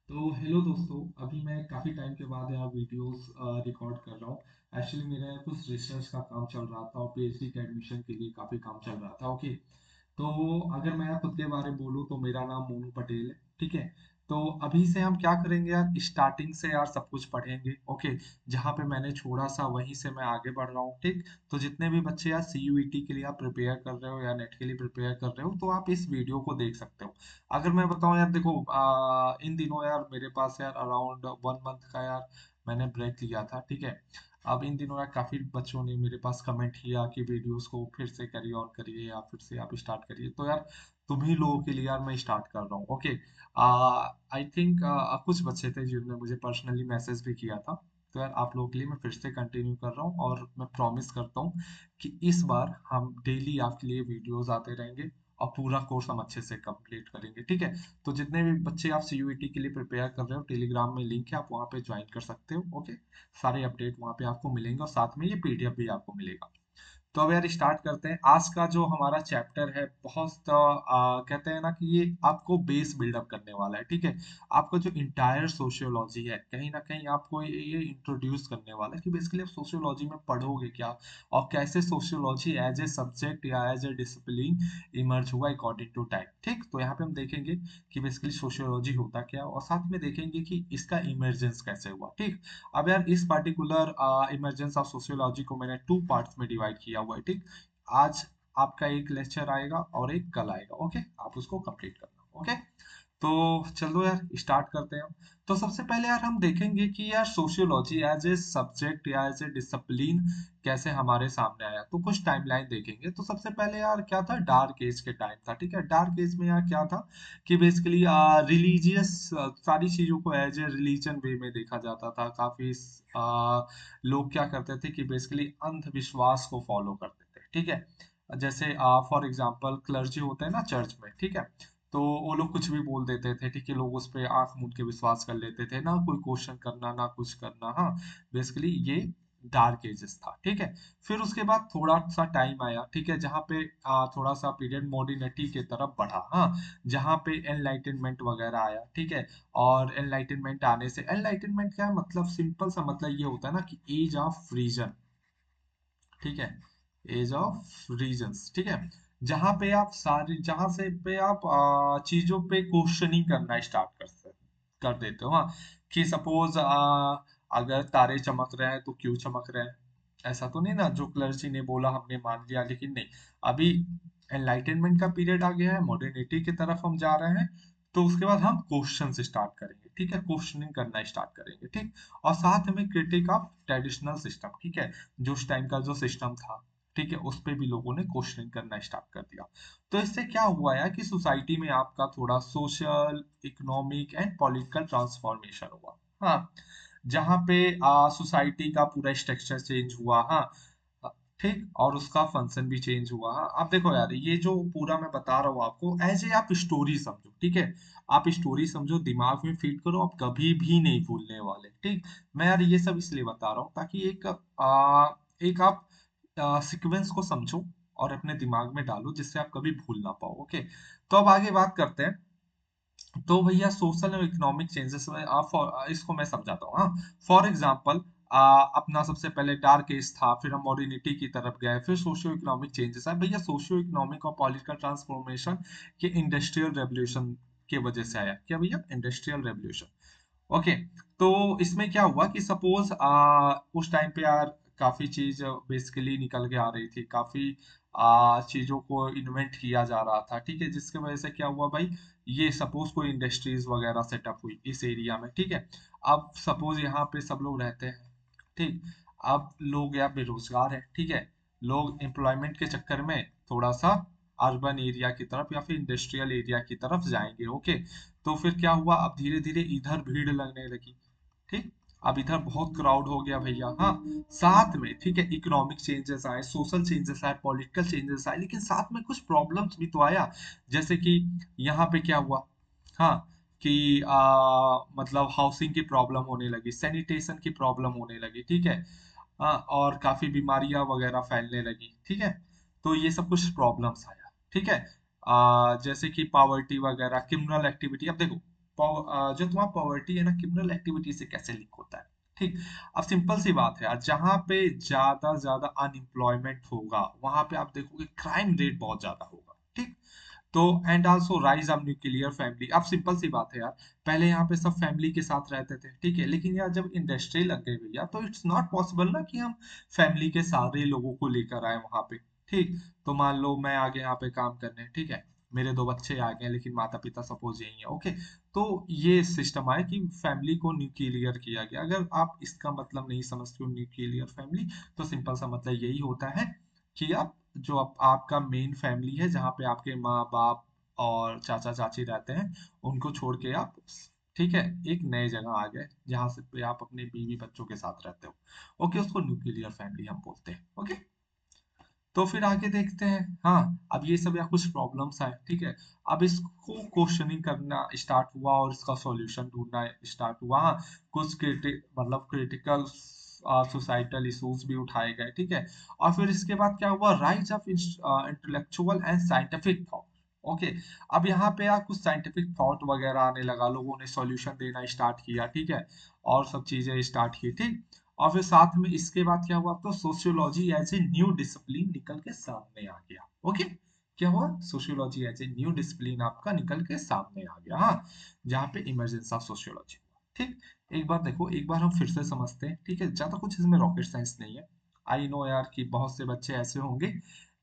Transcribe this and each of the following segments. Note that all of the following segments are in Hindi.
तो हेलो दोस्तों। अभी मैं काफ़ी टाइम के बाद यार वीडियोस रिकॉर्ड कर रहा हूँ। एक्चुअली मेरा कुछ रिसर्च का काम चल रहा था और पीएचडी के एडमिशन के लिए काफ़ी काम चल रहा था। ओके। तो अगर मैं खुद के बारे में बोलूँ तो मेरा नाम मोनू पटेल है। ठीक है। तो अभी से हम क्या करेंगे यार, स्टार्टिंग से यार सब कुछ पढ़ेंगे। ओके। जहाँ पे मैंने छोड़ा सा वहीं से मैं आगे बढ़ रहा हूँ। ठीक। तो जितने भी बच्चे यार सीयूईटी के लिए आप प्रिपेयर कर रहे हो या नेट के लिए प्रिपेयर कर रहे हो तो आप इस वीडियो को देख सकते हो। अगर मैं बताऊं यार, देखो इन दिनों यार मेरे पास यार अराउंड 1 मंथ का यार मैंने ब्रेक लिया था। ठीक है। अब इन दिनों यार काफी बच्चों ने मेरे पास कमेंट किया कि वीडियोस को फिर से करिए ऑन करिए या फिर से आप स्टार्ट करिए, तो यार तुम्ही लोगों के लिए यार मैं स्टार्ट कर रहा हूँ। ओके। आई थिंक कुछ बच्चे थे जिन्होंने मुझे पर्सनली मैसेज भी किया था। तो यार आप लोगों के लिए मैं फिर से कंटिन्यू कर रहा हूँ और मैं प्रॉमिस करता हूँ कि इस बार हम डेली आपके लिए वीडियोस आते रहेंगे और पूरा कोर्स हम अच्छे से कंप्लीट करेंगे। ठीक है। तो जितने भी बच्चे आप सीयूईटी के लिए प्रिपेयर कर रहे हो, टेलीग्राम में लिंक है, आप वहाँ पे ज्वाइन कर सकते हो। ओके। सारे अपडेट वहाँ पे आपको मिलेंगे और साथ में ये पीडीएफ भी आपको मिलेगा। तो अब यार स्टार्ट करते हैं। आज का जो हमारा चैप्टर है बहुत कहते हैं ना कि ये आपको बेस बिल्डअप करने वाला है। ठीक है। आपका जो इंटायर सोशियोलॉजी है कहीं ना कहीं आपको ये इंट्रोड्यूस करने वाला है कि बेसिकली आप सोशियोलॉजी में पढ़ोगे क्या और कैसे सोशियोलॉजी एज ए सब्जेक्ट या एज ए डिसिप्लिन इमर्ज हुआ अकॉर्डिंग टू टाइम। ठीक। तो यहाँ पे हम देखेंगे कि बेसिकली सोशियोलॉजी होता क्या और साथ में देखेंगे कि इसका इमर्जेंस कैसे हुआ। ठीक। अब यार इस पर्टिकुलर इमरजेंस ऑफ सोशियोलॉजी को मैंने 2 पार्ट्स में डिवाइड किया हुआ है। ठीक। आज आपका एक लेक्चर आएगा और एक कल आएगा। ओके। आप उसको कंप्लीट करना। ओके। तो चलो यार स्टार्ट करते हैं। तो सबसे पहले यार हम देखेंगे कि यार सोशियोलॉजी एज ए सब्जेक्ट या एज ए डिसिप्लिन कैसे हमारे सामने आया। तो कुछ टाइमलाइन देखेंगे। तो सबसे पहले यार क्या था, डार्क एज के टाइम था। ठीक है। डार्क एज में यार क्या था कि बेसिकली रिलीजियस सारी चीजों को एज ए रिलीजन वे में देखा जाता था। काफी लोग क्या करते थे कि बेसिकली अंधविश्वास को फॉलो करते थे। ठीक है। जैसे फॉर एग्जाम्पल क्लर्जी होते हैं ना चर्च में। ठीक है। तो वो लोग कुछ भी बोल देते थे। ठीक है। लोग उस पे आंख मूंद के विश्वास कर लेते थे, ना कोई क्वेश्चन करना ना कुछ करना। हाँ। बेसिकली ये डार्क एजेस था। ठीक है। फिर उसके बाद थोड़ा सा टाइम आया। ठीक है। जहाँ पे थोड़ा सा पीरियड मॉडर्निटी की तरफ बढ़ा। हाँ। जहाँ पे एनलाइटनमेंट वगैरह आया। ठीक है। और एनलाइटनमेंट आने से, एनलाइटनमेंट क्या है मतलब, सिंपल सा मतलब ये होता है ना कि एज ऑफ रीजन। ठीक है। Age of reasons. ठीक है। जहां पे आप सारी जहां से पे आप चीजों पे क्वेश्चनिंग करना स्टार्ट कर देते हो। हाँ। कि सपोज अगर तारे चमक रहे हैं तो क्यों चमक रहे हैं। ऐसा तो नहीं ना जो क्लर्जी ने बोला हमने मान लिया, लेकिन नहीं। अभी एनलाइटनमेंट का पीरियड आ गया है, मॉडर्निटी की तरफ हम जा रहे हैं। तो उसके बाद हम क्वेश्चन स्टार्ट करेंगे। ठीक है। क्वेश्चनिंग करना स्टार्ट करेंगे। ठीक। और साथ में क्रिटिक ऑफ ट्रेडिशनल सिस्टम। ठीक है। जो उस टाइम का जो सिस्टम था। ठीक है। उस पे भी लोगों ने क्वेश्चनिंग करना स्टार्ट कर दिया। तो इससे क्या हुआ यार कि सोसाइटी में आपका थोड़ा social economic and political transformation हुआ। हाँ। जहाँ पे सोसाइटी का पूरा स्ट्रक्चर चेंज हुआ। हाँ। ठीक। और उसका फंक्शन भी चेंज हुआ। हाँ। अब देखो यार ये जो पूरा मैं बता रहा हूँ आपको एज ए आप स्टोरी समझो। ठीक है। आप स्टोरी समझो, दिमाग में फीड करो, आप कभी भी नहीं भूलने वाले। ठीक। मैं यार ये सब इसलिए बता रहा हूँ ताकि एक आप सीक्वेंस को समझो और अपने दिमाग में डालो जिससे आप कभी भूल ना पाओ। ओके। तो अब आगे बात करते हैं। तो भैया सोशल और इकोनॉमिक चेंजेस में आप इसको मैं समझाता हूँ। हाँ। फॉर एग्जाम्पल अपना सबसे पहले डार्क एज था, फिर हम मॉडर्निटी की तरफ गए, फिर सोशियो इकोनॉमिक चेंजेस आए। भैया सोशियो इकोनॉमिक और पॉलिटिकल ट्रांसफॉर्मेशन के इंडस्ट्रियल रेवोल्यूशन की वजह से आया। क्या भैया, इंडस्ट्रियल रेवोल्यूशन। ओके। तो इसमें क्या हुआ कि सपोज उस टाइम पे यार काफी चीज बेसिकली निकल के आ रही थी, काफी चीजों को इन्वेंट किया जा रहा था। ठीक है। जिसकी वजह से क्या हुआ भाई, ये सपोज कोई इंडस्ट्रीज वगैरह सेटअप हुई इस एरिया में। ठीक है। अब सपोज यहाँ पे सब लोग रहते हैं। ठीक। अब लोग यहाँ बेरोजगार है। ठीक है। लोग एम्प्लॉयमेंट के चक्कर में थोड़ा सा अर्बन एरिया की तरफ या फिर इंडस्ट्रियल एरिया की तरफ जाएंगे। ओके। तो फिर क्या हुआ, अब धीरे धीरे इधर भीड़ लगने लगी। ठीक। अब इधर बहुत क्राउड हो गया भैया। हाँ। साथ में ठीक है इकोनॉमिक चेंजेस आए, सोशल चेंजेस आए, पॉलिटिकल चेंजेस आए, लेकिन साथ में कुछ प्रॉब्लम्स भी तो आया। जैसे कि यहाँ पे क्या हुआ। हाँ। कि मतलब हाउसिंग की प्रॉब्लम होने लगी, सैनिटेशन की प्रॉब्लम होने लगी। ठीक है। हाँ। और काफी बीमारियां वगैरह फैलने लगी। ठीक है। तो ये सब कुछ प्रॉब्लम्स आया। ठीक है। जैसे कि पावर्टी वगैरह, क्रिमिनल एक्टिविटी। अब देखो जो तुम्हारा पॉवर्टी है ना क्रिमिनल एक्टिविटी से कैसे लिंक होता है। ठीक, अब सिंपल सी बात है यार, जहां पे ज्यादा अनएम्प्लॉयमेंट होगा वहां पे आप देखोगे क्राइम रेट बहुत ज्यादा होगा। ठीक, तो and also rise of nuclear family. अब सिंपल सी बात है यार, पहले यहाँ पे सब फैमिली के साथ रहते थे, ठीक है, लेकिन यार जब इंडस्ट्री लग गई भैया तो इट्स नॉट पॉसिबल ना कि हम फैमिली के सारे लोगों को लेकर आए वहां पे। ठीक, तो मान लो मैं आ गया यहाँ पे काम करने, ठीक है, मेरे दो बच्चे आ गए लेकिन माता पिता सपोज यही है, ओके, तो ये सिस्टम है कि फैमिली को न्यूक्लियर किया गया। अगर आप इसका मतलब नहीं समझते हो न्यूक्लियर फैमिली, तो सिंपल सा मतलब यही होता है कि आप जो आपका मेन फैमिली है जहाँ पे आपके माँ बाप और चाचा चाची रहते हैं, उनको छोड़ के आप, ठीक है, एक नए जगह आ गए जहाँ से पे आप अपने बीवी बच्चों के साथ रहते हो, ओके, उसको न्यूक्लियर फैमिली हम बोलते हैं। ओके, तो फिर आगे देखते हैं। हाँ, अब ये सब या कुछ प्रॉब्लम्स आए, ठीक है, अब इसको क्वेश्चनिंग करना स्टार्ट हुआ और इसका सॉल्यूशन ढूंढना स्टार्ट हुआ। हाँ, कुछ क्रिटिकल सोसाइटल इश्यूज भी उठाए गए, ठीक है, और फिर इसके बाद क्या हुआ, rise of intellectual and scientific thought. Okay, अब यहाँ पे यार कुछ साइंटिफिक थॉट वगैरह आने लगा, लोगों ने सॉल्यूशन देना स्टार्ट किया, ठीक है, और सब चीजें स्टार्ट की। ठीक, और फिर साथ में इसके बाद क्या हुआ, तो sociology as a new discipline निकल के सामने आ गया। ओके, क्या हुआ, sociology as a new discipline आपका निकल के सामने आ गया। हाँ, जहाँ पे इमरजेंस ऑफ सोशियोलॉजी हुआ। ठीक, एक बार देखो, एक बार हम फिर से समझते हैं, ठीक है, ज्यादा कुछ इसमें रॉकेट साइंस नहीं है। आई नो यार कि बहुत से बच्चे ऐसे होंगे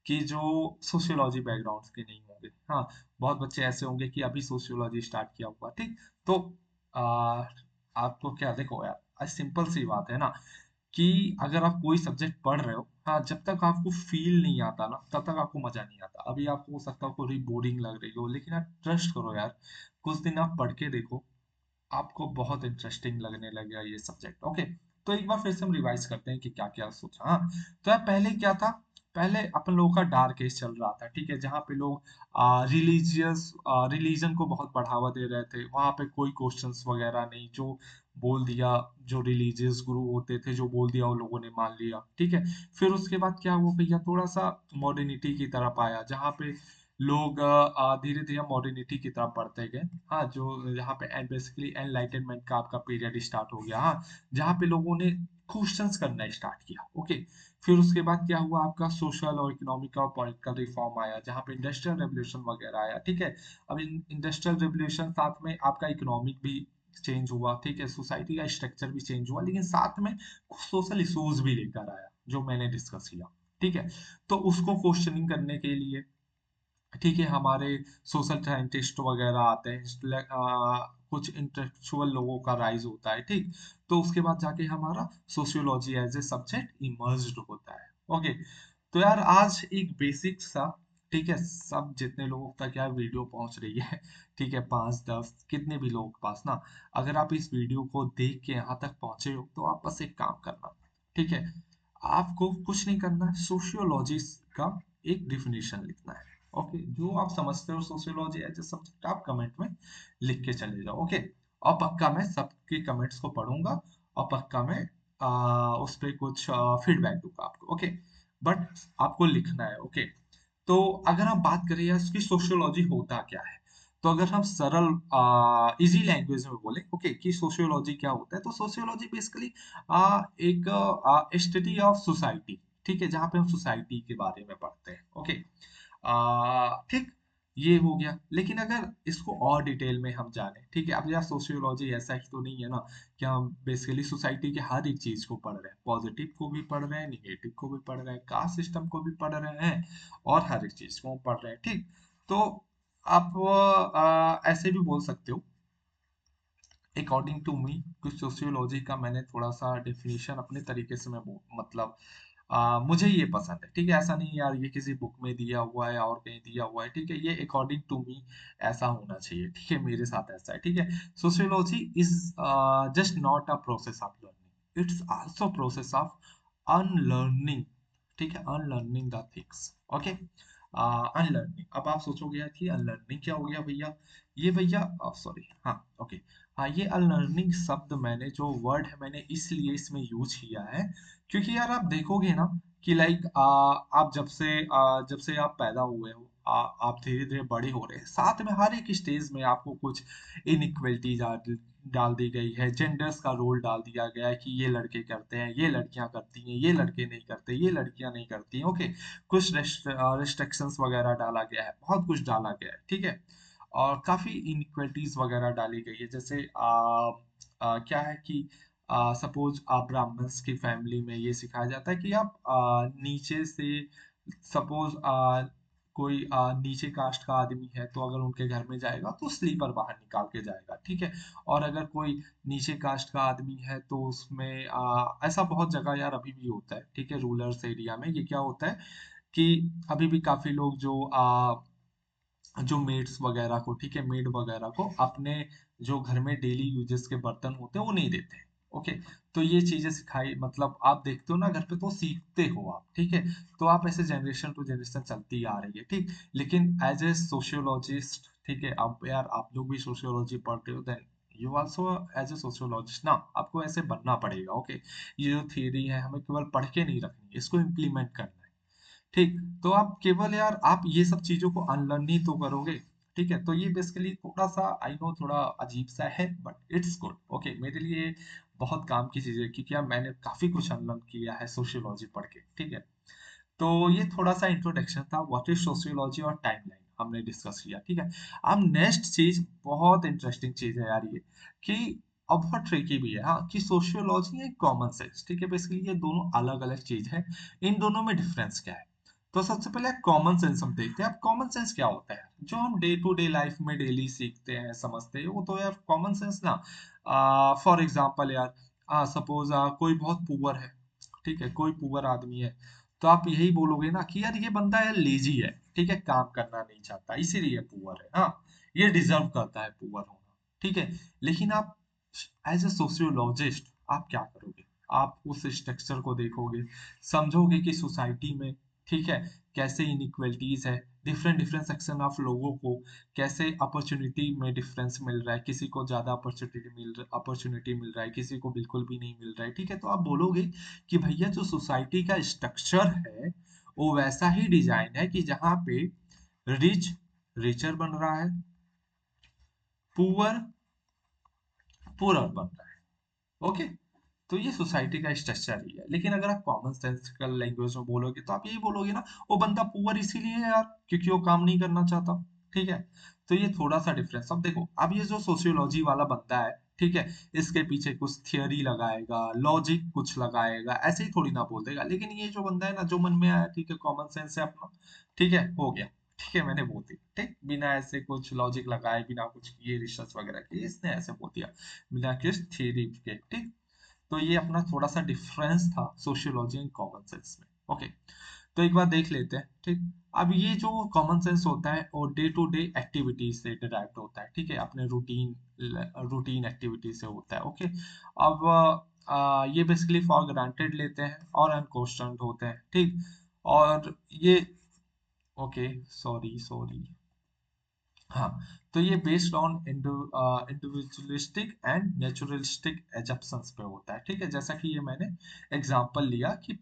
कि जो सोशियोलॉजी बैकग्राउंड के नहीं होंगे। हाँ, बहुत बच्चे ऐसे होंगे कि अभी सोशियोलॉजी स्टार्ट किया हुआ। ठीक, तो आ, आपको क्या, देखो यार, आज सिंपल सी बात है ना कि अगर आप कोई सब्जेक्ट पढ़ रहे हो, हाँ, जब तक आपको फील नहीं आता ना तब तक आपको मजा नहीं आता। अभी आपको हो सकता है थोड़ी बोरिंग लग रही हो, लेकिन आप ट्रस्ट करो यार, कुछ दिन आप पढ़ के देखो, आपको बहुत इंटरेस्टिंग लगने लगेगा ये सब्जेक्ट। ओके, तो एक बार फिर से हम रिवाइज करते हैं कि क्या क्या सोचा। हाँ, तो यार पहले क्या था, पहले अपन लोगों का डार्क एज चल रहा था, ठीक है, जहाँ पे लोग रिलीजन को बहुत बढ़ावा दे रहे थे। वहां पे कोई क्वेश्चंस वगैरह नहीं, जो बोल दिया, जो रिलीजियस गुरु होते थे जो बोल दिया वो लोगों ने मान लिया। ठीक है, फिर उसके बाद क्या हुआ भैया, थोड़ा सा मॉडर्निटी की तरफ आया, जहाँ पे लोग धीरे धीरे मॉडर्निटी की तरफ बढ़ते गए। हाँ, जो यहाँ पे बेसिकली एनलाइटनमेंट का आपका पीरियड स्टार्ट हो गया। हाँ, जहाँ पे लोगों ने क्वेश्चंस करना स्टार्ट किया। ओके, फिर उसके बाद क्या हुआ, आपका सोशल और इकोनॉमिक और पॉलिटिकल रिफॉर्म आया, जहाँ पे इंडस्ट्रियल रेवोल्यूशन वगैरह आया। ठीक है, अब इंडस्ट्रियल रेवोल्यूशन साथ में आपका इकोनॉमिक भी चेंज हुआ, ठीक है, सोसाइटी का स्ट्रक्चर भी चेंज हुआ, लेकिन साथ में कुछ सोशल इश्यूज भी लेकर आया जो मैंने डिस्कस किया। ठीक है, तो उसको क्वेश्चनिंग करने के लिए, ठीक है, हमारे सोशल साइंटिस्ट वगैरह आते हैं, कुछ इंटेलेक्चुअल लोगों का राइज होता है। ठीक, तो उसके बाद जाके हमारा sociology as a subject emerged होता है। ओके, तो यार आज एक बेसिक सा, ठीक है, सब जितने लोगों तक यार वीडियो पहुंच रही है, ठीक है, 5 10 कितने भी लोगों के पास ना, अगर आप इस वीडियो को देख के यहाँ तक पहुंचे हो तो आप बस एक काम करना, ठीक है, आपको कुछ नहीं करना है, सोशियोलॉजी का एक डिफिनेशन लिखना है। ओके, जो आप समझते हो सोशियोलॉजी एज ए सब्जेक्ट आप कमेंट में लिख के चले जाओ। ओके, और पक्का मैं सबके कमेंट्स को पढ़ूंगा और पक्का मैं उस पर कुछ फीडबैक दूंगा आपको। ओके, बट आपको लिखना है। ओके, तो अगर हम बात करें यार इसकी सोशियोलॉजी होता क्या है, तो अगर हम सरल इजी लैंग्वेज में बोले, ओके, कि सोशियोलॉजी क्या होता है, तो सोशियोलॉजी बेसिकली एक स्टडी ऑफ सोसाइटी, ठीक है, जहाँ पे हम सोसाइटी के बारे में पढ़ते हैं। ओके, ठीक, ये हो गया। लेकिन अगर इसको और डिटेल में हम जाने, ठीक है, अब यार सोशियोलॉजी ऐसा ही तो नहीं है ना कि हम बेसिकली सोसाइटी के हर एक चीज को पढ़ रहे हैं, पॉजिटिव को भी पढ़ रहे हैं, निगेटिव को भी पढ़ रहे हैं, कास्ट सिस्टम को भी पढ़ रहे हैं, और हर एक चीज को पढ़ रहे हैं। ठीक, तो आप ऐसे भी बोल सकते हो, अकॉर्डिंग टू मी, कुछ सोशियोलॉजी का मैंने थोड़ा सा डेफिनेशन अपने तरीके से मतलब मुझे ये पसंद है। ठीक है, ऐसा नहीं यार ये किसी बुक में दिया हुआ है और कहीं दिया हुआ है, ठीक है, ये अकॉर्डिंग टू मी ऐसा होना चाहिए। ठीक है, मेरे साथ ऐसा है। ठीक है, sociology is just not a process of learning, it's also process of unlearning. ठीक है, unlearning the things. Okay, unlearning, अब आप सोचोगे यार कि अनलर्निंग क्या हो गया भैया, ये भैया, सॉरी, हाँ, ओके, हाँ, ये अनलर्निंग शब्द मैंने जो वर्ड है मैंने इसलिए इसमें यूज किया है क्योंकि यार आप देखोगे ना कि लाइक आप जब से आप पैदा हुए हो, आप धीरे धीरे बड़े हो रहे हैं, साथ में हर एक स्टेज में आपको कुछ इनइक्वलिटी डाल दी गई है, जेंडर्स का रोल डाल दिया गया है कि ये लड़के करते हैं, ये लड़कियां करती हैं, ये लड़के नहीं करते, ये लड़कियां नहीं करती हैं। ओके, कुछ रिस्ट्रिक्शंस वगैरह डाला गया है, बहुत कुछ डाला गया है, ठीक है। और काफी इनइक्वलिटीज वगैरह डाली गई है, जैसे क्या है कि सपोज आप ब्राह्मण्स की फैमिली में ये सिखाया जाता है कि आप नीचे से सपोज कोई नीचे कास्ट का आदमी है तो अगर उनके घर में जाएगा तो स्लीपर बाहर निकाल के जाएगा, ठीक है। और अगर कोई नीचे कास्ट का आदमी है तो उसमें ऐसा बहुत जगह यार अभी भी होता है, ठीक है। रूरल्स एरिया में ये क्या होता है कि अभी भी काफी लोग जो मेड्स वगैरह को, ठीक है, मेड वगैरह को अपने जो घर में डेली यूजेस के बर्तन होते हैं वो नहीं देते हैं। ओके, तो ये चीजें सिखाई, मतलब आप देखते हो ना घर पे तो सीखते हो आप, ठीक है। तो आप ऐसे जनरेशन टू जनरेशन चलती आ रही है, ठीक। लेकिन एज ए सोशियोलॉजिस्ट, ठीक है, अब यार आप लोग भी सोशियोलॉजी पढ़ते हो, then you also as a sociologist ना, आपको ऐसे बनना पड़ेगा। ओके, ये जो थियरी है हमें केवल पढ़ के नहीं रखनी, इसको इम्प्लीमेंट करना है, ठीक। तो आप केवल यार आप ये सब चीजों को अनलर्न ही तो करोगे, ठीक है। तो ये बेसिकली थोड़ा सा आई नो थोड़ा अजीब सा है बट इट्स गुड, ओके, मेरे लिए बहुत काम की चीज है क्योंकि यार मैंने काफी कुछ अनलर्न किया है सोशियोलॉजी पढ़ के, ठीक है। तो ये थोड़ा सा इंट्रोडक्शन था व्हाट इज सोशियोलॉजी और टाइमलाइन हमने डिस्कस किया, ठीक है। अब नेक्स्ट चीज बहुत इंटरेस्टिंग चीज है यार, ये कि अब बहुत ट्रिकी भी है, हाँ, कि सोशियोलॉजी है कॉमन सेंस, ठीक है। बेसिकली ये दोनों अलग अलग चीज है, इन दोनों में डिफरेंस क्या है। तो सबसे पहले कॉमन सेंस हम देखते हैं। अब कॉमन सेंस क्या होता है, जो हम डे टू डे लाइफ में डेली सीखते हैं समझते हैं, वो तो यार कॉमन सेंस ना। फॉर एग्जाम्पल यार सपोज कोई बहुत पुअर है, ठीक है, कोई पुअर आदमी है, तो आप यही बोलोगे ना कि यार ये बंदा यार लेजी है, ठीक है, काम करना नहीं चाहता इसीलिए पुअर है, हाँ, ये डिजर्व करता है पुअर होना, ठीक है। लेकिन आप एज ए सोशियोलॉजिस्ट आप क्या करोगे, आप उस स्ट्रक्चर को देखोगे, समझोगे कि सोसाइटी में, ठीक है, कैसे इनइक्वलिटीज है, डिफरेंट डिफरेंट सेक्शन ऑफ लोगों को कैसे अपॉर्चुनिटी में डिफरेंस मिल रहा है, किसी को ज्यादा अपॉर्चुनिटी मिल रहा है, किसी को बिल्कुल भी नहीं मिल रहा है, ठीक है। तो आप बोलोगे कि भैया जो सोसाइटी का स्ट्रक्चर है वो वैसा ही डिजाइन है कि जहाँ पे रिच रिचर बन रहा है, पुअर पुअर बन रहा है, ओके। तो ये सोसाइटी का स्ट्रक्चर ही है। लेकिन अगर आप कॉमन सेंसिकल लैंग्वेज में बोलोगे तो आप यही बोलोगे ना, वो बंदा पुअर इसीलिए है यार क्योंकि वो काम नहीं करना चाहता, ठीक है। तो ये थोड़ा सा डिफरेंस। अब देखो, अब ये जो सोशियोलॉजी वाला बंदा है, ठीक है, इसके पीछे कुछ थियोरी लगाएगा, लॉजिक कुछ लगाएगा, ऐसे ही थोड़ी ना बोल देगा। लेकिन ये जो बंदा है ना, जो मन में आया, ठीक है, कॉमन सेंस है अपना, ठीक है, हो गया, ठीक है, मैंने बोल दिया, ठीक, बिना ऐसे कुछ लॉजिक लगाए, बिना कुछ किए रिसर्च वगैरह किए, इसने ऐसे बोल दिया, बिना किस थ्योरी के, ठीक। तो ये अपना थोड़ा सा डिफरेंस था सोशियोलॉजी एंड कॉमन सेंस में, ओके। तो एक बार देख लेते हैं, ठीक। अब ये जो कॉमन सेंस होता है और डे टू डे एक्टिविटीज से डिराइव्ड होता है, ठीक है, अपने रूटीन रूटीन एक्टिविटी से होता है, ओके। अब ये बेसिकली फॉर ग्रांटेड लेते हैं और अनक्वेश्चनड होते हैं, ठीक। और ये ओके, सॉरी सॉरी, हाँ, तो ये based on individualistic and naturalistic assumptions पे होता है, ठीक है। जैसा कि ये मैंने एग्जांपल लिया कि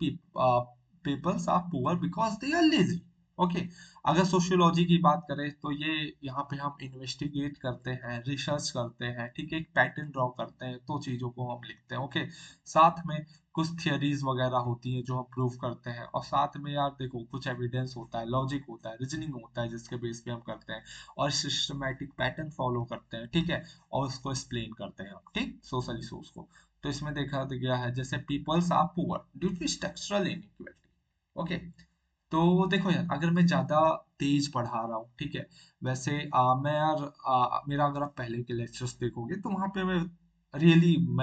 peoples are poor because they are lazy, okay. अगर सोशियोलॉजी की बात करें तो ये यहाँ पे हम इन्वेस्टिगेट करते हैं, रिसर्च करते हैं, ठीक है, एक पैटर्न ड्रॉ करते हैं तो चीजों को हम लिखते हैं, ओके। साथ में कुछ थियरीज वगैरह होती हैं जो हम प्रूव करते हैं, और साथ में यार देखो कुछ एविडेंस होता है, लॉजिक होता है, रीजनिंग होता है, जिसके बेस पे हम करते हैं और सिस्टमैटिक पैटर्न फॉलो करते हैं, ठीक है। और उसको एक्सप्लेन करते हैं हम, ठीक, सोशल इशूज को। तो इसमें देखा गया है जैसे peoples are poor due to structural inequality, okay. तो देखो यार, अगर मैं ज्यादा तेज पढ़ा रहा हूँ, ठीक है, वैसे मैं यार मेरा अगर आप पहले के लेक्चर्स देखोगे तो वहां पे मैं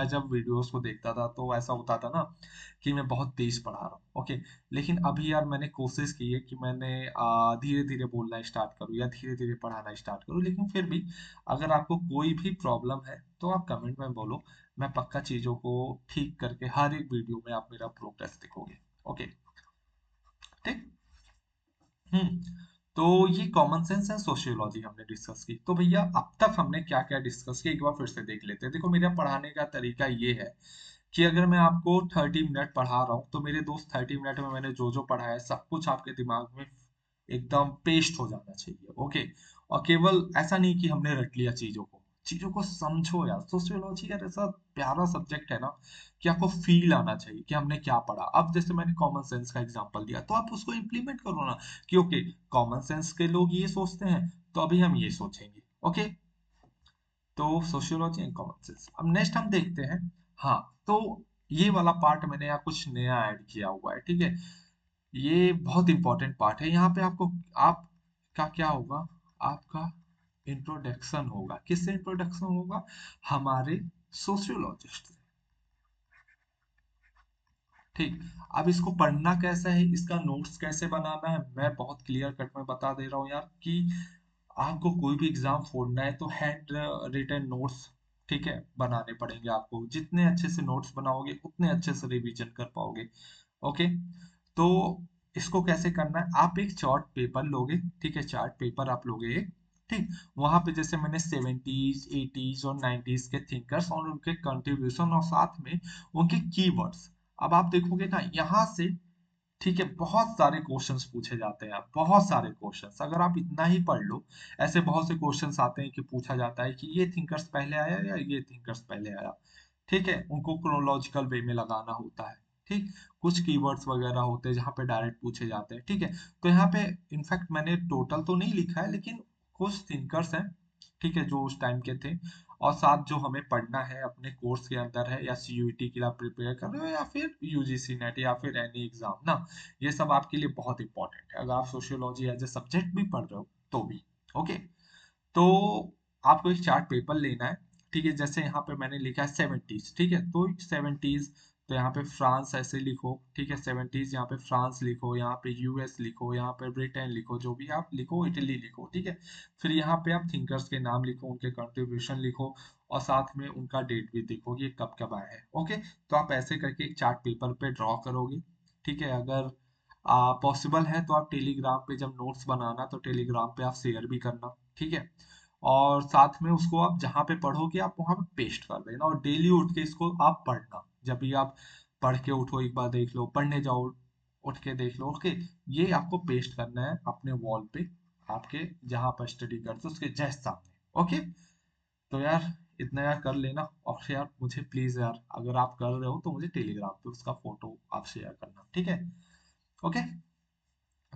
जब वीडियोस को देखता था तो ऐसा होता था ना कि मैं बहुत तेज पढ़ा रहा हूँ, ओके। लेकिन अभी यार मैंने कोशिश की है कि मैंने धीरे धीरे बोलना स्टार्ट करूँ या धीरे धीरे पढ़ाना स्टार्ट करूँ। लेकिन फिर भी अगर आपको कोई भी प्रॉब्लम है तो आप कमेंट में बोलो, मैं पक्का चीजों को ठीक करके हर एक वीडियो में आप मेरा प्रोग्रेस देखोगे, ओके, ठीक। तो ये कॉमन सेंस है, सोशियोलॉजी हमने डिस्कस की। तो भैया अब तक हमने क्या क्या डिस्कस किया एक बार फिर से देख लेते हैं। देखो मेरा पढ़ाने का तरीका ये है कि अगर मैं आपको 30 मिनट पढ़ा रहा हूँ तो मेरे दोस्त 30 मिनट में मैंने जो जो पढ़ा है सब कुछ आपके दिमाग में एकदम पेस्ट हो जाना चाहिए। ओके, और केवल ऐसा नहीं कि हमने रट लिया चीजों को समझो यार। सोशियोलॉजी यार ऐसा प्यारा सब्जेक्ट है ना कि आपको फील आना चाहिए कि हमने क्या पढ़ा। अब जैसे मैंने कॉमन सेंस का एग्जांपल दिया, तो आप उसको इम्प्लीमेंट करो ना कि ओके, कॉमन सेंस के लोग ये सोचते हैं, तो अभी हम ये सोचेंगे। ओके, तो सोशियोलॉजी एंड कॉमन सेंस। अब नेक्स्ट हम देखते हैं। हाँ, तो ये वाला पार्ट मैंने यहाँ कुछ नया ऐड किया हुआ है, ठीक है। ये बहुत इंपॉर्टेंट पार्ट है। यहाँ पे आपको, आपका क्या होगा, आपका इंट्रोडक्शन होगा। किससे इंट्रोडक्शन होगा? हमारे सोशियोलॉजिस्ट। ठीक। अब इसको पढ़ना कैसा है, इसका नोट्स कैसे बनाना है, मैं बहुत क्लियर कट में बता दे रहा हूँ यार कि आपको कोई भी एग्जाम फोड़ना है तो हैंड रिटन नोट्स, ठीक है, बनाने पड़ेंगे आपको। जितने अच्छे से नोट्स बनाओगे उतने अच्छे से रिवीजन कर पाओगे। ओके, तो इसको कैसे करना है, आप एक चार्ट पेपर लोगे, ठीक है, चार्ट पेपर आप लोगे एक, ठीक। वहां पे जैसे मैंने 70s 80s और 90s के थिंकर्स और उनके कंट्रीब्यूशन और साथ में उनके कीवर्ड्स। अब आप देखोगे ना यहाँ से, ठीक है, बहुत सारे क्वेश्चंस पूछे जाते हैं, बहुत सारे क्वेश्चंस। अगर आप इतना ही पढ़ लो, ऐसे बहुत से क्वेश्चंस आते हैं कि पूछा जाता है कि ये थिंकर्स पहले आया या ये थिंकर्स पहले आया, ठीक है, उनको क्रोनोलॉजिकल वे में लगाना होता है। ठीक, कुछ कीवर्ड्स वगैरह होते हैं जहाँ पे डायरेक्ट पूछे जाते हैं, ठीक है। तो यहाँ पे इनफैक्ट मैंने टोटल तो नहीं लिखा है, लेकिन कुछ थिंकर्स हैं, ठीक है, जो उस टाइम के थे, और साथ जो हमें पढ़ना है अपने कोर्स के अंदर है, या सीयूईटी के लिए आप प्रिपेयर कर रहे हो या फिर यूजीसी नेट या फिर एनी एग्जाम ना, ये सब आपके लिए बहुत इंपॉर्टेंट है अगर आप सोशियोलॉजी एज ए सब्जेक्ट भी पढ़ रहे हो तो भी। ओके, तो आपको एक चार्ट पेपर लेना है, ठीक है। जैसे यहाँ पे मैंने लिखा है 70s, ठीक है, तो 70s, तो यहाँ पे फ्रांस ऐसे लिखो, ठीक है, 70s, यहाँ पे फ्रांस लिखो, यहाँ पे यूएस लिखो, यहाँ पे ब्रिटेन लिखो, जो भी आप लिखो, इटली लिखो, ठीक है। फिर यहाँ पे आप थिंकर्स के नाम लिखो, उनके कंट्रीब्यूशन लिखो, और साथ में उनका डेट भी देखो कि ये कब कब आए हैं। ओके, तो आप ऐसे करके एक चार्ट पेपर पे ड्रॉ करोगे, ठीक है। अगर पॉसिबल है तो आप टेलीग्राम पे जब नोट्स बनाना तो टेलीग्राम पे आप शेयर भी करना, ठीक है। और साथ में उसको आप जहाँ पे पढ़ोगे आप वहां पे पेस्ट कर देना, और डेली उठ के इसको आप पढ़ना। जब भी आप पढ़ के उठो, एक बार देख लो, पढ़ने जाओ, उठ के देख लो। ओके, ये आपको पेस्ट करना है अपने वॉल पे, आपके जहाँ पर स्टडी करते हो उसके जस्ट सामने। ओके, तो यार इतना यार कर लेना, और यार मुझे प्लीज यार, अगर आप कर रहे हो तो मुझे टेलीग्राम पे उसका फोटो आप शेयर करना, ठीक है। ओके,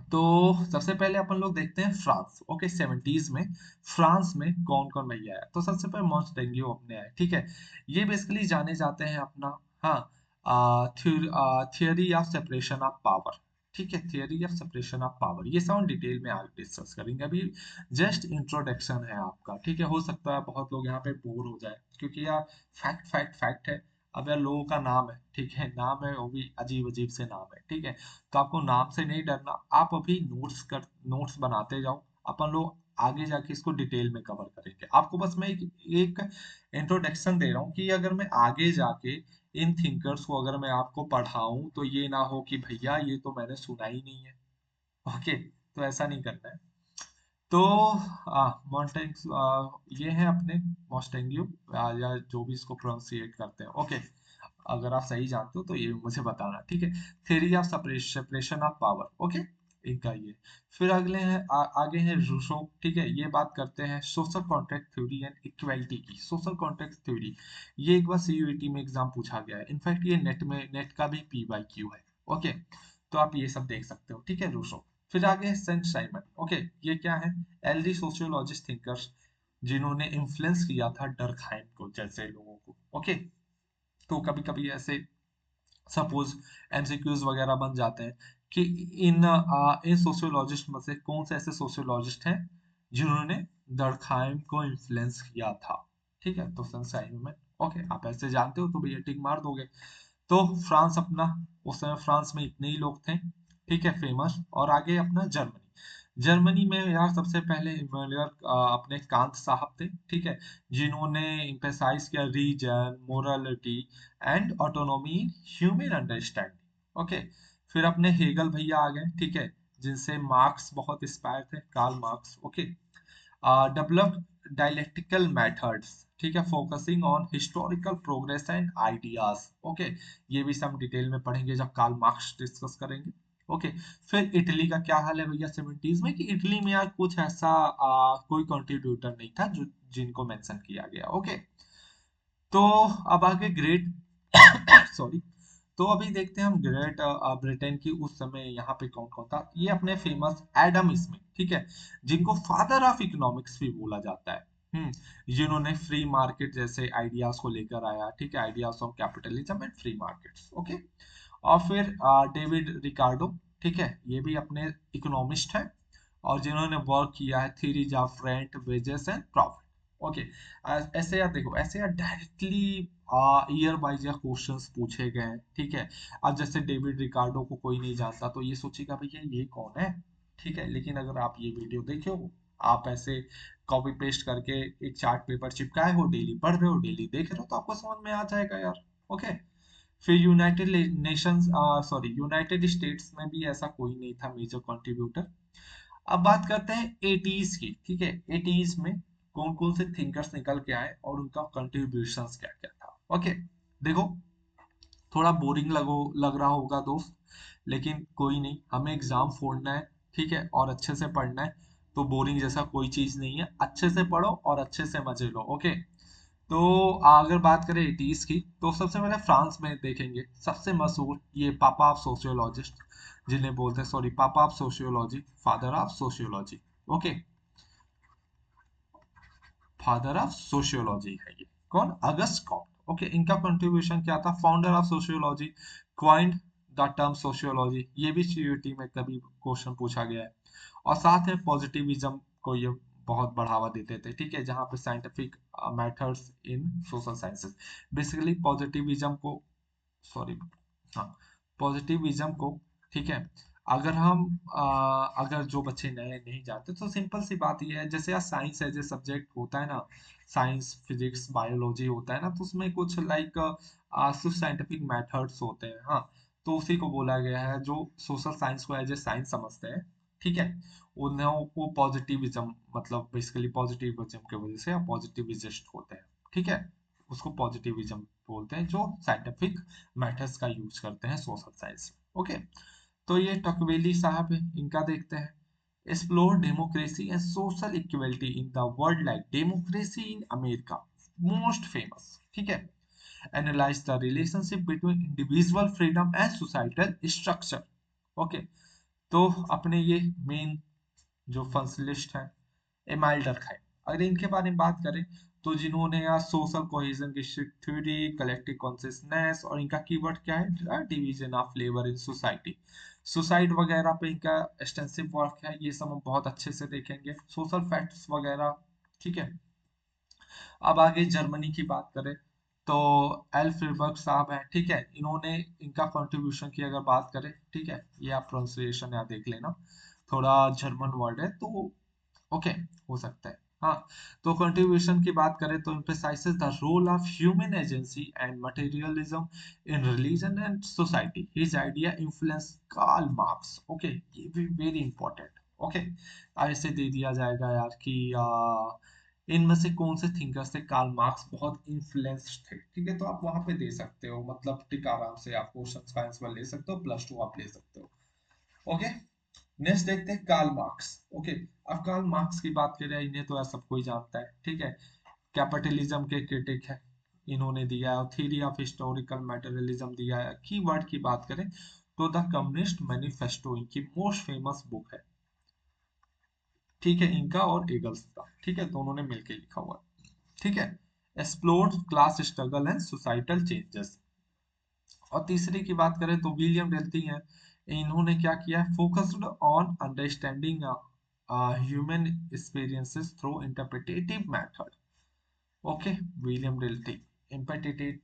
तो सबसे पहले अपन लोग देखते हैं फ्रांस। ओके, 70s में फ्रांस में कौन कौन भैया है, तो सबसे पहले मॉन्टेग्यू अपने आए, ठीक है। ये बेसिकली जाने जाते हैं अपना, हाँ, theory of separation of power, ठीक है, theory of separation of power. ये सब डिटेल में आगे डिस्कस करेंगे, अभी जस्ट इंट्रोडक्शन है आपका, ठीक है। हो सकता है बहुत लोग यहाँ पे बोर हो जाए, क्योंकि यार फैक्ट फैक्ट फैक्ट है। अब यार लोगों का नाम है, ठीक है, नाम है वो भी अजीब अजीब से नाम है, ठीक है। तो आपको नाम से नहीं डरना, आप अभी नोट्स बनाते जाओ, अपन लोग आगे जाके इसको डिटेल में कवर करेंगे। आपको बस मैं एक इंट्रोडक्शन दे रहा हूँ कि अगर मैं आगे जाके इन थिंकर्स को अगर मैं आपको पढ़ाऊं तो ये ना हो कि भैया ये तो मैंने सुना ही नहीं है। ओके, तो ऐसा नहीं करना है। तो मॉन्टेग्स, ये है अपने मॉन्टेग्यू, या जो भी इसको प्रोनाउंसिएट करते हैं। ओके, अगर आप सही जानते हो तो ये मुझे बताना, ठीक है। Theory of separation of power, okay, इनका ये। फिर अगले हैं आगे हैं रूसो, ठीक है। ये बात करते हैं social contract theory and equality की। सोशल कॉन्ट्रैक्ट थ्योरी, ये एक बार सीयूईटी में एग्जाम पूछा गया है, इनफैक्ट ये नेट का भी पीवाईक्यू है। ओके, तो आप ये सब देख सकते हो, ठीक है, रूसो। फिर आगे है सेंट साइमन। ओके, ये क्या है? एलडी सोशियोलॉजिस्ट थिंकर्स, जिन्होंने इन्फ्लुएंस किया था डर्कहाइम को जैसे लोगों को। ओके, तो कभी कभी ऐसे सपोज एमसीक्यूज वगैरह बन जाते हैं कि इन सोशियोलॉजिस्ट में से कौन से ऐसे सोशियोलॉजिस्ट हैं जिन्होंने दर्कहाइम को इन्फ्लुएंस किया था, ठीक है। तो सेंट साइमन, ओके, आप ऐसे जानते हो तो भैया टिक मार दोगे। तो फ्रांस अपना, उस समय फ्रांस में इतने ही लोग थे, ठीक है, फेमस। और आगे अपना जर्मनी। जर्मनी में यार सबसे पहले इमैनुअल अपने कांत साहब थे, ठीक है, जिन्होंने इम्फेसाइज किया reason, morality and autonomy, human understanding. Okay, फिर अपने हेगल भैया आ गए, ठीक है, जिनसे मार्क्स बहुत इंस्पायर थे, Karl Marx. Okay, developed dialectical methods, ठीक है, focusing on historical progress and ideas. Okay, ये भी सब डिटेल में पढ़ेंगे जब कार्ल मार्क्स डिस्कस करेंगे। ओके। फिर इटली का क्या हाल है भैया 70s में, कि इटली में यार कुछ ऐसा कोई कंट्रीब्यूटर नहीं था जो जिनको मेंशन किया गया। ओके। तो अब आगे ग्रेट सॉरी। तो अभी देखते हैं हम ग्रेट ब्रिटेन की उस समय यहाँ पे कौन कौन था। ये अपने फेमस एडम स्मिथ, ठीक है, जिनको फादर ऑफ इकोनॉमिक्स भी बोला जाता है। जिन्होंने फ्री मार्केट जैसे आइडियाज को लेकर आया, ठीक है, ideas of capitalism and free markets. Okay. और फिर डेविड रिकार्डो, ठीक है, ये भी अपने इकोनॉमिस्ट है, और जिन्होंने वर्क किया है theories of rent, wages and profit. Okay. ऐसे यार देखो, ऐसे यार डायरेक्टली ईयर वाइज या क्वेश्चंस पूछे गए हैं, ठीक है। अब जैसे डेविड रिकार्डो को कोई नहीं जानता तो ये सोचेगा भैया ये कौन है, ठीक है, लेकिन अगर आप ये वीडियो देखे हो, आप ऐसे कॉपी पेस्ट करके एक चार्ट पेपर चिपकाए हो, डेली पढ़ रहे हो, डेली देख रहे हो, तो आपको समझ में आ जाएगा यार। ओके। फिर United Nations sorry United states में भी ऐसा कोई नहीं था मेजर कंट्रीब्यूटर। अब बात करते हैं एटीज की, ठीक है, एटीज में कौन कौन से थिंकर्स निकल के आए और उनका कंट्रीब्यूशंस क्या क्या था। ओके। देखो, थोड़ा बोरिंग लग रहा होगा दोस्त, लेकिन कोई नहीं, हमें एग्जाम फोड़ना है, ठीक है, और अच्छे से पढ़ना है। तो बोरिंग जैसा कोई चीज नहीं है, अच्छे से पढ़ो और अच्छे से मजे लो। ओके। तो अगर बात करें एटीज की, तो सबसे पहले फ्रांस में देखेंगे सबसे मशहूर ये पापा ऑफ सोशियोलॉजिस्ट, जिन्हें बोलते हैं, sorry, papa of sociology, father of sociology. Okay. Father of sociology है ये कौन, अगस्ट कॉम्ट। ओके। इनका कंट्रीब्यूशन क्या था, founder of sociology, coined the term sociology, ये भी सीयूईटी में कभी क्वेश्चन पूछा गया है। और साथ में पॉजिटिविज्म को ये बहुत बढ़ावा देते थे, ठीक है, जहाँ पे scientific methods in social sciences, basically positivism को, सॉरी, हाँ, पॉजिटिविज्म को, ठीक है, अगर हम अगर जो बच्चे नए नहीं जानते तो सिंपल सी बात ये है, जैसे यार साइंस एज ए सब्जेक्ट होता है ना, साइंस फिजिक्स बायोलॉजी होता है ना, तो उसमें कुछ लाइक साइंटिफिक मेथड्स होते हैं, हाँ, तो उसी को बोला गया है, जो सोशल साइंस को एज ए साइंस समझते हैं, ठीक है, उन्हें वो पॉजिटिविज्म, मतलब बेसिकली पॉजिटिविज्म की वजह से पॉजिटिविस्ट होते हैं, ठीक है, उसको पॉजिटिविज्म बोलते हैं, जो साइंटिफिक मेथड्स का यूज करते हैं सोशल साइंस में। ओके। तो ये टकवेली साहब है, इनका देखते हैं, explore democracy and social equality in the world, like democracy in America, most famous, ठीक है, analyse the relationship between individual freedom and societal structure. Okay. तो अपने ये मेन जो फर्स्ट लिस्ट है, एमाइल डरखाइम, अगर इनके बारे में बात करें, तो जिन्होंने यार सोशल कोहेजन की थ्योरी, कलेक्टिव कॉन्शियसनेस, और इनका कीवर्ड क्या है, division of labour in society, suicide वगैरह पे इनका एक्सटेंसिव वर्क है, ये सब हम बहुत अच्छे से देखेंगे, सोशल फैक्ट्स वगैरह, ठीक है। अब आगे जर्मनी की बात करें, तो एल फ्रीबर्ग साहब हैं, ठीक है, इन्होंने इनका कंट्रीब्यूशन की अगर बात करें, ठीक है, ये आप प्रोनाउंसिएशन या देख लेना, थोड़ा जर्मन वर्ड है तो ओके, हो सकता है, हाँ। तो कंट्रीब्यूशन की बात करें तो emphasizes the role of human agency and materialism in religion and society, his idea influence Karl Marx. Okay, ये भी वेरी इंपॉर्टेंट। ओके। ऐसे दे दिया जाएगा यार कि इनमें से कौन से थिंकर्स थे, कार्ल मार्क्स बहुत इन्फ्लुएंस्ड थे, ठीक है, तो आप वहां पे दे सकते हो, मतलब टिक आराम से आप क्वेश्चंस का आंसर ले सकते हो, +2 आप ले सकते हो। ओके। नेक्स्ट देखते हैं कार्ल मार्क्स। ओके। अब कार्ल मार्क्स की बात करें, इन्हें तो यार सब कोई जानता है, ठीक है, कैपिटलिज्म के क्रिटिक है, इन्होंने दिया है थ्योरी ऑफ हिस्टोरिकल मटेरियलिज्म दिया है। कीवर्ड की बात करें तो द कम्युनिस्ट मैनिफेस्टो इनकी मोस्ट फेमस बुक है, ठीक है, इनका और एगल्स का, ठीक है, दोनों ने मिलकर लिखा हुआ है, ठीक है। Explore class struggle and societal changes. और तीसरे की बात करें तो विलियम डेल्टी हैं, इन्होंने क्या किया, focused on understanding human experiences through interpretive method. Okay. William Dilthey, interpretive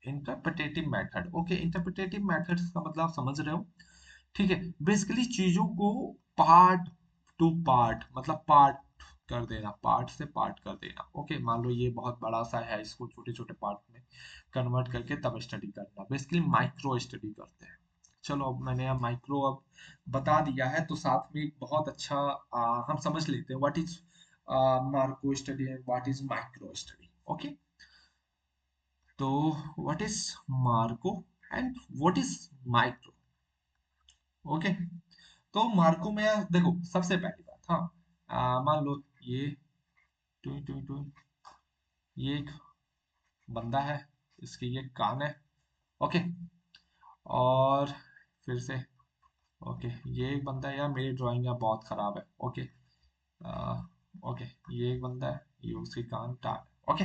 interpretive method. Okay, interpretive methods का मतलब आप समझ रहे हो, ठीक है, बेसिकली चीजों को पार्ट टू पार्ट, मतलब पार्ट कर देना, पार्ट से पार्ट कर देना। ओके, मान लो ये बहुत बड़ा सा है, इसको छोटे छोटे पार्ट में कन्वर्ट करके तब स्टडी करना, बेसिकली माइक्रो स्टडी करते हैं। चलो, अब मैंने यहाँ माइक्रो अब बता दिया है, तो साथ में एक बहुत अच्छा हम समझ लेते हैं व्हाट इज मार्को study and what is micro study. Okay. तो व्हाट इज मार्को and what is micro. Okay. तो मार्को में देखो सबसे पहली बात, हाँ, मान लो ये टू टू टू ये एक बंदा है, इसके ये कान है। ओके। और फिर से, ओके, ये एक बंदा है, यार मेरी ड्राइंग यहाँ बहुत खराब है। ओके। आ, ओके, ये एक बंदा है, ये उसके कान टाट। ओके।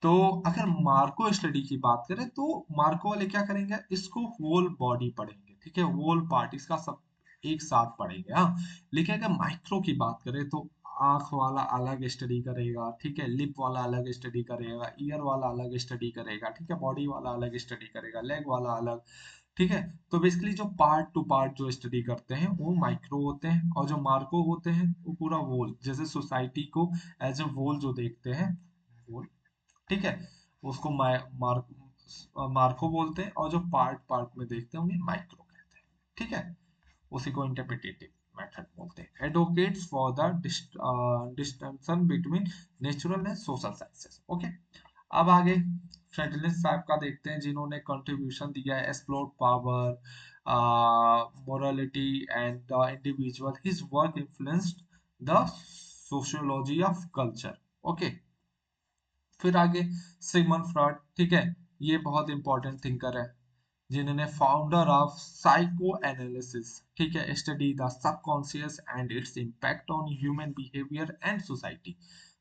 तो अगर मार्को स्टडी की बात करें तो मार्को वाले क्या करेंगे, इसको होल बॉडी पढ़ेंगे, ठीक है, होल पार्ट इसका सब एक साथ पढ़ेंगे, हाँ। लेकिन अगर माइक्रो की बात करें तो आंख वाला अलग स्टडी करेगा, ठीक है, लिप वाला अलग स्टडी करेगा, ईयर वाला अलग स्टडी करेगा, ठीक है, बॉडी वाला अलग स्टडी करेगा, लेग वाला अलग, ठीक है। तो बेसिकली जो पार्ट टू पार्ट जो स्टडी करते हैं वो माइक्रो होते हैं, और जो मार्को होते हैं वो पूरा वोल, जैसे सोसाइटी को एज ए वोल जो देखते हैं, whole, ठीक है, उसको मार्को बोलते हैं, और जो पार्ट पार्ट में देखते हैं उन्हें माइक्रो कहते हैं, ठीक है। उसी को इंटरप्रिटेटिव मेथड बोलते हैं। Advocates for the distinction between natural and social sciences. Okay. अब आगे फ्रेडरिक साहब का देखते हैं, जिन्होंने कंट्रीब्यूशन दिया है explore power, morality and the individual. His work influenced the sociology of culture. Okay. फिर आगे सिगमंड फ्रॉइड, ठीक है, ये बहुत इंपॉर्टेंट थिंकर है, जिन्होंने फाउंडर ऑफ साइको एनालिसिस, ठीक है, study the subconscious and its impact on human behaviour and society.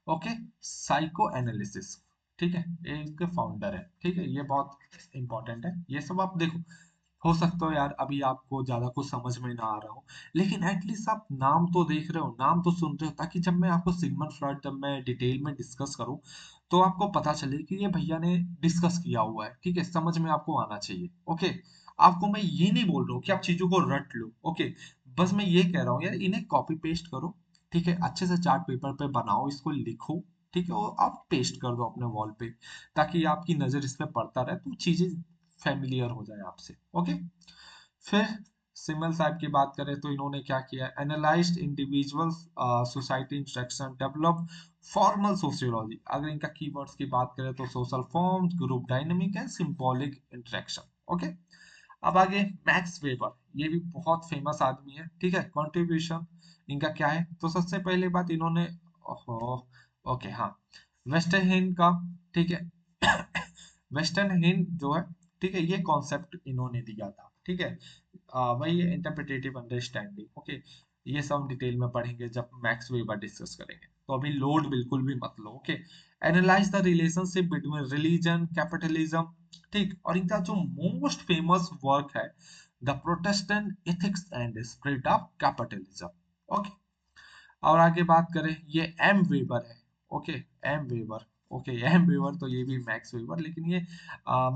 Okay. Psycho analysis, ठीक है, ये इसके फाउंडर है, ठीक है, ये बहुत इंपॉर्टेंट है। ये सब आप देखो, हो सकता हो यार अभी आपको ज्यादा कुछ समझ में ना आ रहा हो, लेकिन एटलीस्ट आप नाम तो देख रहे हो, नाम तो सुन रहे हो, ताकि जब मैं आपको सिगमंड फ्रॉइड जब मैं डिटेल में डिस्कस करूं तो आपको पता चले कि ये भैया ने डिस्कस किया हुआ है, ठीक है, समझ में आपको आना चाहिए। ओके। आपको मैं ये नहीं बोल रहा हूँ कि आप चीजों को रट लो। ओके। बस मैं ये कह रहा हूँ यार, इन्हें कॉपी पेस्ट करो, ठीक है, अच्छे से चार्ट पेपर पे बनाओ, इसको लिखो, ठीक है, और आप पेस्ट कर दो अपने वॉल पे, ताकि आपकी नजर इस पे पड़ता रहे तो चीजें फेमिलियर हो जाए आपसे। ओके। फिर सिमल साहब की बात करें तो इन्होंने क्या किया, analysed individual society interaction, develop formal sociology. अगर इनका कीवर्ड्स की बात करें तो social forms, group dynamic and symbolic interaction. Okay. अब आगे मैक्स वेबर, ये भी बहुत फेमस आदमी है, ठीक है, कंट्रीब्यूशन इनका क्या है, तो सबसे पहले बात इन्होंने, ओहो, ओके, हाँ, वेस्टर्न हिंद का, ठीक है, वेस्टर्न हिंद जो है, ठीक है, ये कॉन्सेप्ट इन्होंने दिया था, ठीक है, वही इंटरप्रिटेटिव अंडरस्टैंडिंग। ओके। ये सब डिटेल में पढ़ेंगे जब मैक्स वेबर डिस्कस करेंगे, तो अभी लोड बिल्कुल भी मत लो। Okay. Analyse the relationship between religion capitalism, ठीक, और इनका जो मोस्ट फेमस वर्क है, the Protestant ethics and spirit of capitalism. Okay. और आगे बात करें, ये एम वेबर है। Okay. M Weber, okay, M Weber तो ये भी मैक्स वेबर, लेकिन ये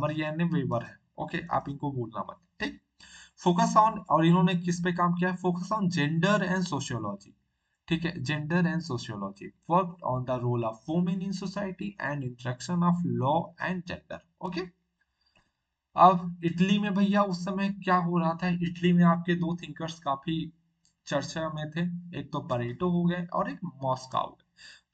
मरियन वेबर है। ओके, आप इनको भूलना मत, ठीक। फोकस ऑन, और इन्होंने किस पे काम किया है, focus on gender and sociology, ठीक है, gender and sociology, work on the role of women in society and interaction of law and gender. Okay. अब इटली में भैया उस समय क्या हो रहा था, इटली में आपके दो थिंकर्स काफी चर्चा में थे, एक तो परेटो हो गए और एक मॉस्को हो गए।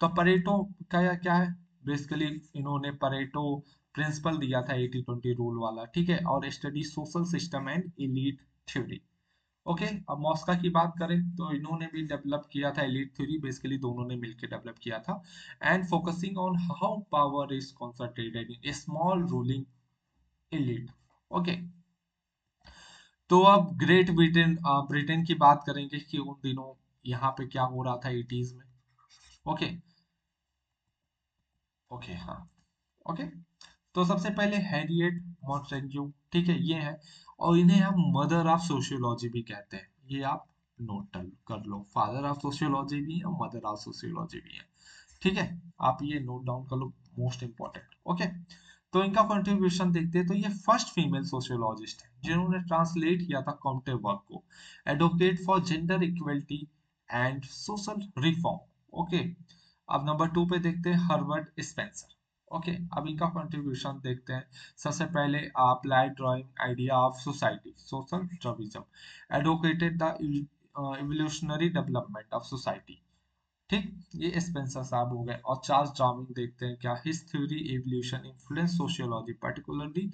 तो परेटो का क्या है, बेसिकली इन्होंने परेटो प्रिंसिपल दिया था 80-20 रूल वाला, ठीक है, और study social system and elite theory. Okay. अब मॉस्का की बात करें तो इन्होंने भी डेवलप किया था एलीट थ्योरी, बेसिकली दोनों ने मिलकर डेवलप किया था, and focusing on how power is concentrated in small ruling elite. Okay. तो अब ग्रेट ब्रिटेन, ब्रिटेन की बात करेंगे कि उन दिनों यहाँ पे क्या हो रहा था 80s में। ओके। ओके, हाँ। ओके। तो सबसे पहले हैरियट मॉन्टेग्यू, ठीक है, ये है, और इन्हें हम मदर ऑफ सोशियोलॉजी भी कहते हैं, ये आप नोट कर लो, फादर ऑफ सोशियोलॉजी भी है और मदर ऑफ सोशियोलॉजी भी है, ठीक है, आप ये नोट डाउन कर लो, मोस्ट इंपॉर्टेंट। ओके। तो इनका कंट्रीब्यूशन देखते हैं, तो ये फर्स्ट फीमेल सोशियोलॉजिस्ट है जिन्होंने ट्रांसलेट किया था कॉम्टे वर्क को, advocate for gender equality and social reform. Okay. अब नंबर 2 पे देखते हैं हर्बर्ट स्पेंसर। ओके। अब इनका कंट्रीब्यूशन देखते हैं, सबसे पहले applied drawing idea of society, social Darwinism, advocated the evolutionary development of society, ठीक, ये स्पेंसर साहब हो गए। और चार्ल्स डार्विन देखते हैं क्या, his theory evolution influence sociology particularly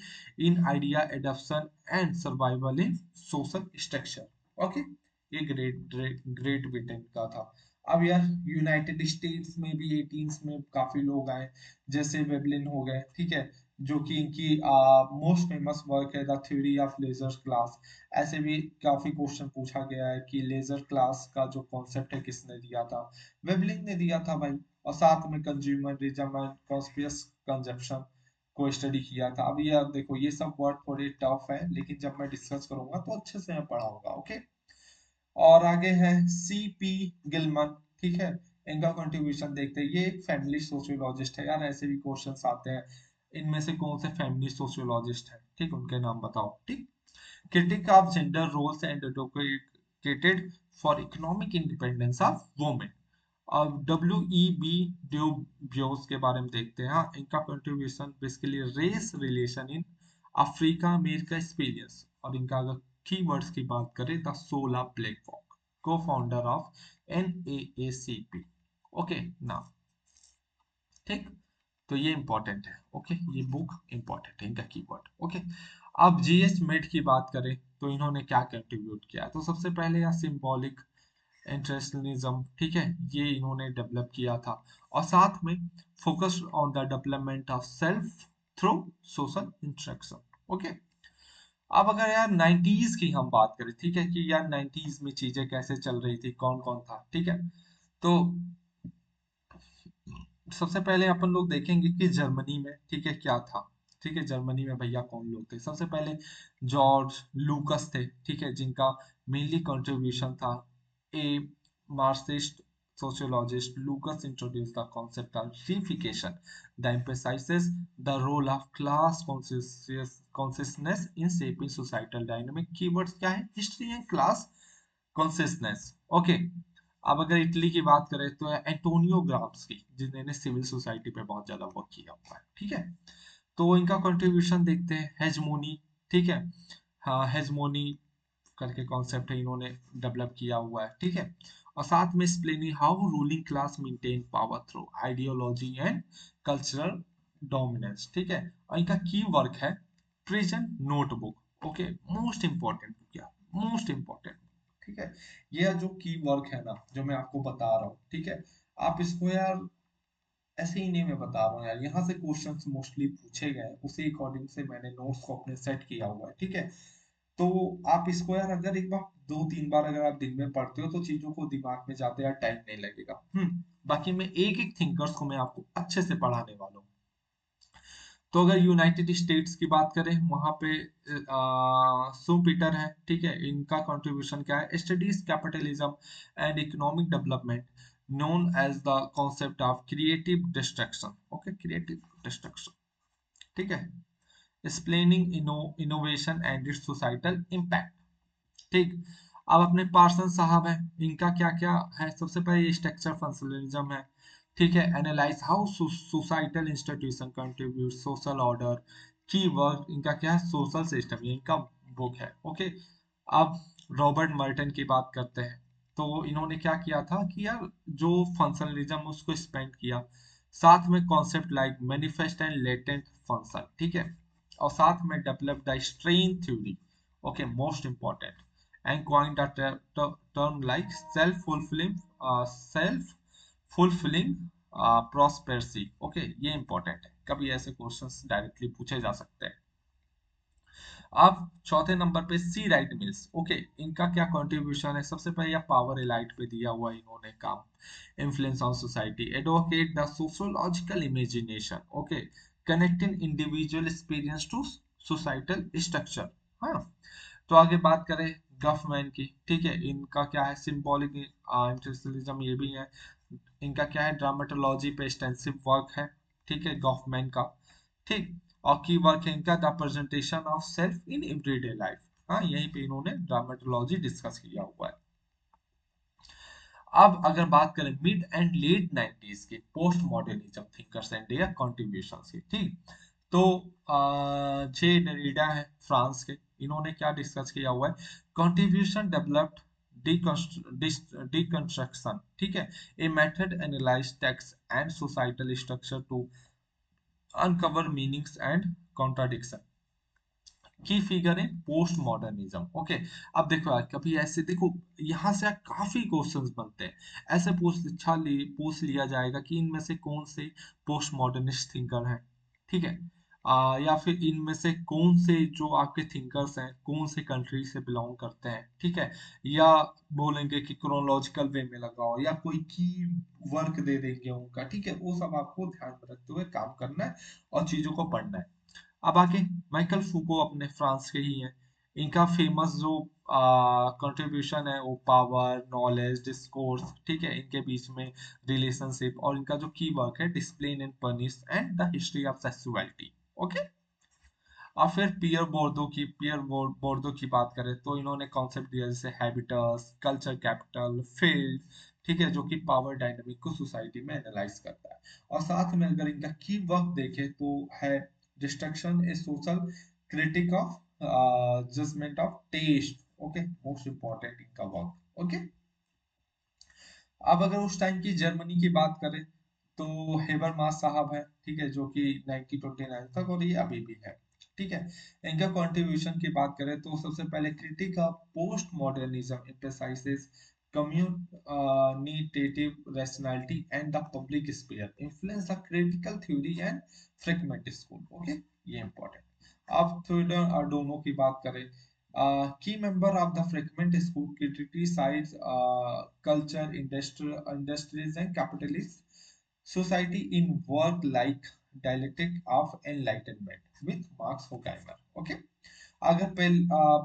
in idea adoption and survival in social structure. Okay, ये ग्रेट ग्रेट ब्रिटेन का था। अब यार यूनाइटेड स्टेट्स में भी 18 में काफी लोग आए, जैसे वेबलिन हो गए, ठीक है, जो कि इनकी मोस्ट फेमस वर्क है the theory of leisure class. ऐसे भी काफी क्वेश्चन पूछा गया है कि लेजर क्लास का जो कॉन्सेप्ट है किसने दिया था, वेबलिन ने दिया था भाई। और साथ में कंज्यूमरिज्म एंड कॉन्स्पिरस कंजप्शन को स्टडी किया था। अब ये देखो, ये सब वर्ड थोड़े टफ है, लेकिन जब मैं डिस्कस करूंगा तो अच्छे से मैं पढ़ाऊंगा। ओके, और आगे है सी पी गिलमन, ठीक है, इनका कंट्रीब्यूशन देखते हैं। ये एक फैमिली सोशियोलॉजिस्ट है यार, ऐसे भी क्वेश्चंस आते हैं, इनमें से कौन से फैमिली सोशियोलॉजिस्ट है, ठीक, उनके नाम बताओ। ठीक, critic of gender roles and advocated for economic independence of women। अब डब्ल्यू ई बी ड्यूबियोस के बारे में देखते हैं। हाँ, इनका contribution basically race relation in Africa America experience. और इनका अगर कीवर्ड्स की बात करें, द सोला प्लेटफॉर्म, को फाउंडर ऑफ NAACP। ओके ना, ठीक, तो ये इंपॉर्टेंट है। ओके, ये बुक इंपॉर्टेंट है, इनका कीवर्ड। ओके, अब जीएस मेड की बात करें तो इन्होंने क्या कंट्रीब्यूट किया, तो सबसे पहले या सिंबॉलिक इंटरेस्टलिज्म, ठीक है, ये इन्होंने डेवलप किया था। और साथ में focus on the development of self through social interaction. Okay, अब अगर यार 90s की हम बात करें, ठीक है, कि यार 90s में चीजें कैसे चल रही थी, कौन कौन था, ठीक है, तो सबसे पहले अपन लोग देखेंगे कि जर्मनी में, ठीक है, क्या था। ठीक है, जर्मनी में भैया कौन लोग थे, सबसे पहले जॉर्ज लूकस थे, ठीक है, जिनका मेनली कंट्रीब्यूशन था। ए Marxist sociologist Lucas introduced the concept of reification that emphasizes the role of class consciousness in shaping societal dynamic। keywords क्या है, history and class consciousness। Okay, अब अगर इटली की बात करें तो एंटोनियो ग्राम्सकी, जिन्होंने सिविल सोसाइटी पे बहुत ज्यादा वर्क किया हुआ है, ठीक है, तो इनका कंट्रीब्यूशन देखते हैं। हेजमोनी, ठीक है, हाँ, हेजमोनी करके कॉन्सेप्ट है, इन्होंने डेवलप किया हुआ है, ठीक है। और साथ में explaining how ruling class maintain power through ideology and cultural dominance, ठीक है। और इनका की वर्क है ट्रिजन नोटबुक। ओके, मोस्ट इंपॉर्टेंट क्या, मोस्ट इंपॉर्टेंट, ठीक है। ये जो की वर्क है ना, जो मैं आपको बता रहा हूँ, ठीक है, आप इसको यार ऐसे ही नहीं मैं बता रहा हूँ यार, यहाँ से क्वेश्चंस मोस्टली पूछे गए हैं, उसी अकॉर्डिंग से मैंने नोट्स को अपने सेट किया हुआ है, ठीक है। तो आप इसको यार अगर एक बार 2-3 बार अगर आप दिन में पढ़ते हो तो चीजों को दिमाग में जाते यार टाइम नहीं लगेगा। बाकी मैं एक एक थिंकर्स को मैं आपको अच्छे से पढ़ाने वाला हूँ। तो अगर यूनाइटेड स्टेट्स की बात करें, वहां पे सू पीटर है, ठीक है, इनका कंट्रीब्यूशन क्या है, studies capitalism and economic development known as the concept of creative destruction। Okay, creative destruction, ठीक है, explaining innovation and its societal impact। ठीक, अब अपने पार्सन साहब हैं, इनका क्या क्या है, सबसे पहले स्ट्रक्चर फंक्शनलिज्म है, ठीक है, analyse how societal institution contribute social order. की वर्क इनका क्या है, सोशल सिस्टम, ये इनका बुक है। ओके, अब रॉबर्ट मर्टन की बात करते हैं, तो इन्होंने क्या किया था कि यार जो फंक्शनलिज्म उसको स्पेंड किया, साथ में concept like manifest and latent function, ठीक है, और साथ में develop the strain theory. Okay, most important, and coined a term like self fulfilling prosperity। Okay, ये इंपॉर्टेंट है, कभी ऐसे क्वेश्चंस डायरेक्टली पूछे जा सकते हैं। अब चौथे नंबर पे सी राइट मिल्स। ओके, इनका क्या कंट्रीब्यूशन है, सबसे पहले यह पावर एलाइट पे दिया हुआ है इन्होंने काम। Influence on society, advocate the sociological imagination. Okay, connecting individual experience to societal structure. हाँ, तो आगे बात करें गफमैन की, ठीक है, इनका क्या है, सिंबॉलिक इंटेलेक्चुअलिज्म ये भी है। इनका क्या है, ड्रामेटोलॉजी पे एक्सटेंसिव वर्क है, ठीक है, गॉफमैन का। ठीक, और की वर्क है इनका the presentation of self in everyday life. हाँ, यहीं पे इन्होंने ड्रामेटोलॉजी डिस्कस किया हुआ है। अब अगर बात करें मिड एंड लेट 90s के post modernism thinkers and their contributions की, ठीक, तो जे डरिडा है फ्रांस के, इन्होंने क्या डिस्कस किया हुआ है, कंट्रीब्यूशन डेवलप्ड deconstruction, ठीक है, a method analyze text and societal structure to uncover meanings and contradiction। की फिगर है पोस्ट मॉडर्निज्म। ओके, अब देखो यार, कभी ऐसे देखो, यहाँ से काफी क्वेश्चंस बनते हैं। ऐसे पूछ लिया जाएगा कि इनमें से कौन से पोस्ट मॉडर्निस्ट थिंकर हैं, ठीक है, या फिर इनमें से कौन से जो आपके थिंकर्स हैं कौन से कंट्री से बिलोंग करते हैं, ठीक है, या बोलेंगे कि क्रोनोलॉजिकल वे में लगाओ, या कोई की वर्क दे देंगे उनका, ठीक है, वो सब आपको ध्यान में रखते हुए काम करना है और चीजों को पढ़ना है। अब आगे, माइकल फूको अपने फ्रांस के ही हैं। इनका फेमस जो कंट्रीब्यूशन है वो पावर, नॉलेज, डिस्कोर्स, ठीक है, इनके बीच में रिलेशनशिप, और इनका जो की वर्क है discipline and punish and the history of sexuality. Okay, और फिर बोर्डो की बात करें तो इन्होंने कॉन्सेप्ट दिया जैसे हैबिटस, कल्चर कैपिटल, फील्ड, ठीक है, जो कि पावर डायनामिक को सोसाइटी में एनालाइज करता है। और साथ में अगर इनका की वर्क देखें तो है destruction a social critique of judgment of taste. Okay, most important इनका वर्क। ओके, अब अगर उस टाइम की जर्मनी की बात करें तो हेबरमास साहब है, ठीक है, जो कि 1929 तक, और ये अभी भी है, ठीक है। इनका कंट्रीब्यूशन की बात करें तो सबसे पहले critic of post modernism emphasises commutative rationality and the public sphere influence the critical theory and fragment school. Okay, ये इंपॉर्टेंट। अब थियोडोर अडोनो की बात करें, key member of the fragment school criticized culture, industries and capitalist society in work like dialectic of enlightenment with Marx Horkheimer। okay, अगर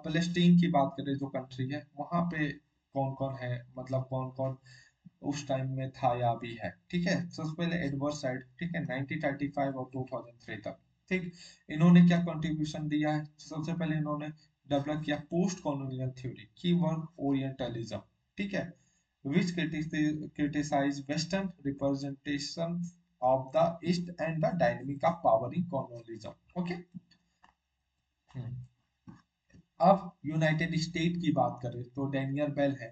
पैलेस्टीन की बात करें जो कंट्री है वहां पे कौन कौन है, मतलब कौन कौन उस टाइम में था या भी है, ठीक है। सबसे पहले एडवर्ड साइड, ठीक है, 1935 और 2003 तक, ठीक। इन्होंने क्या कंट्रीब्यूशन दिया है, सबसे पहले इन्होंने डेवलप किया post colonial theory, keyword orientalism, ठीक है, which criticize western representation of the east and the dynamic of power in colonialism। okay, अब यूनाइटेड स्टेट की बात करें तो डैनियल बेल है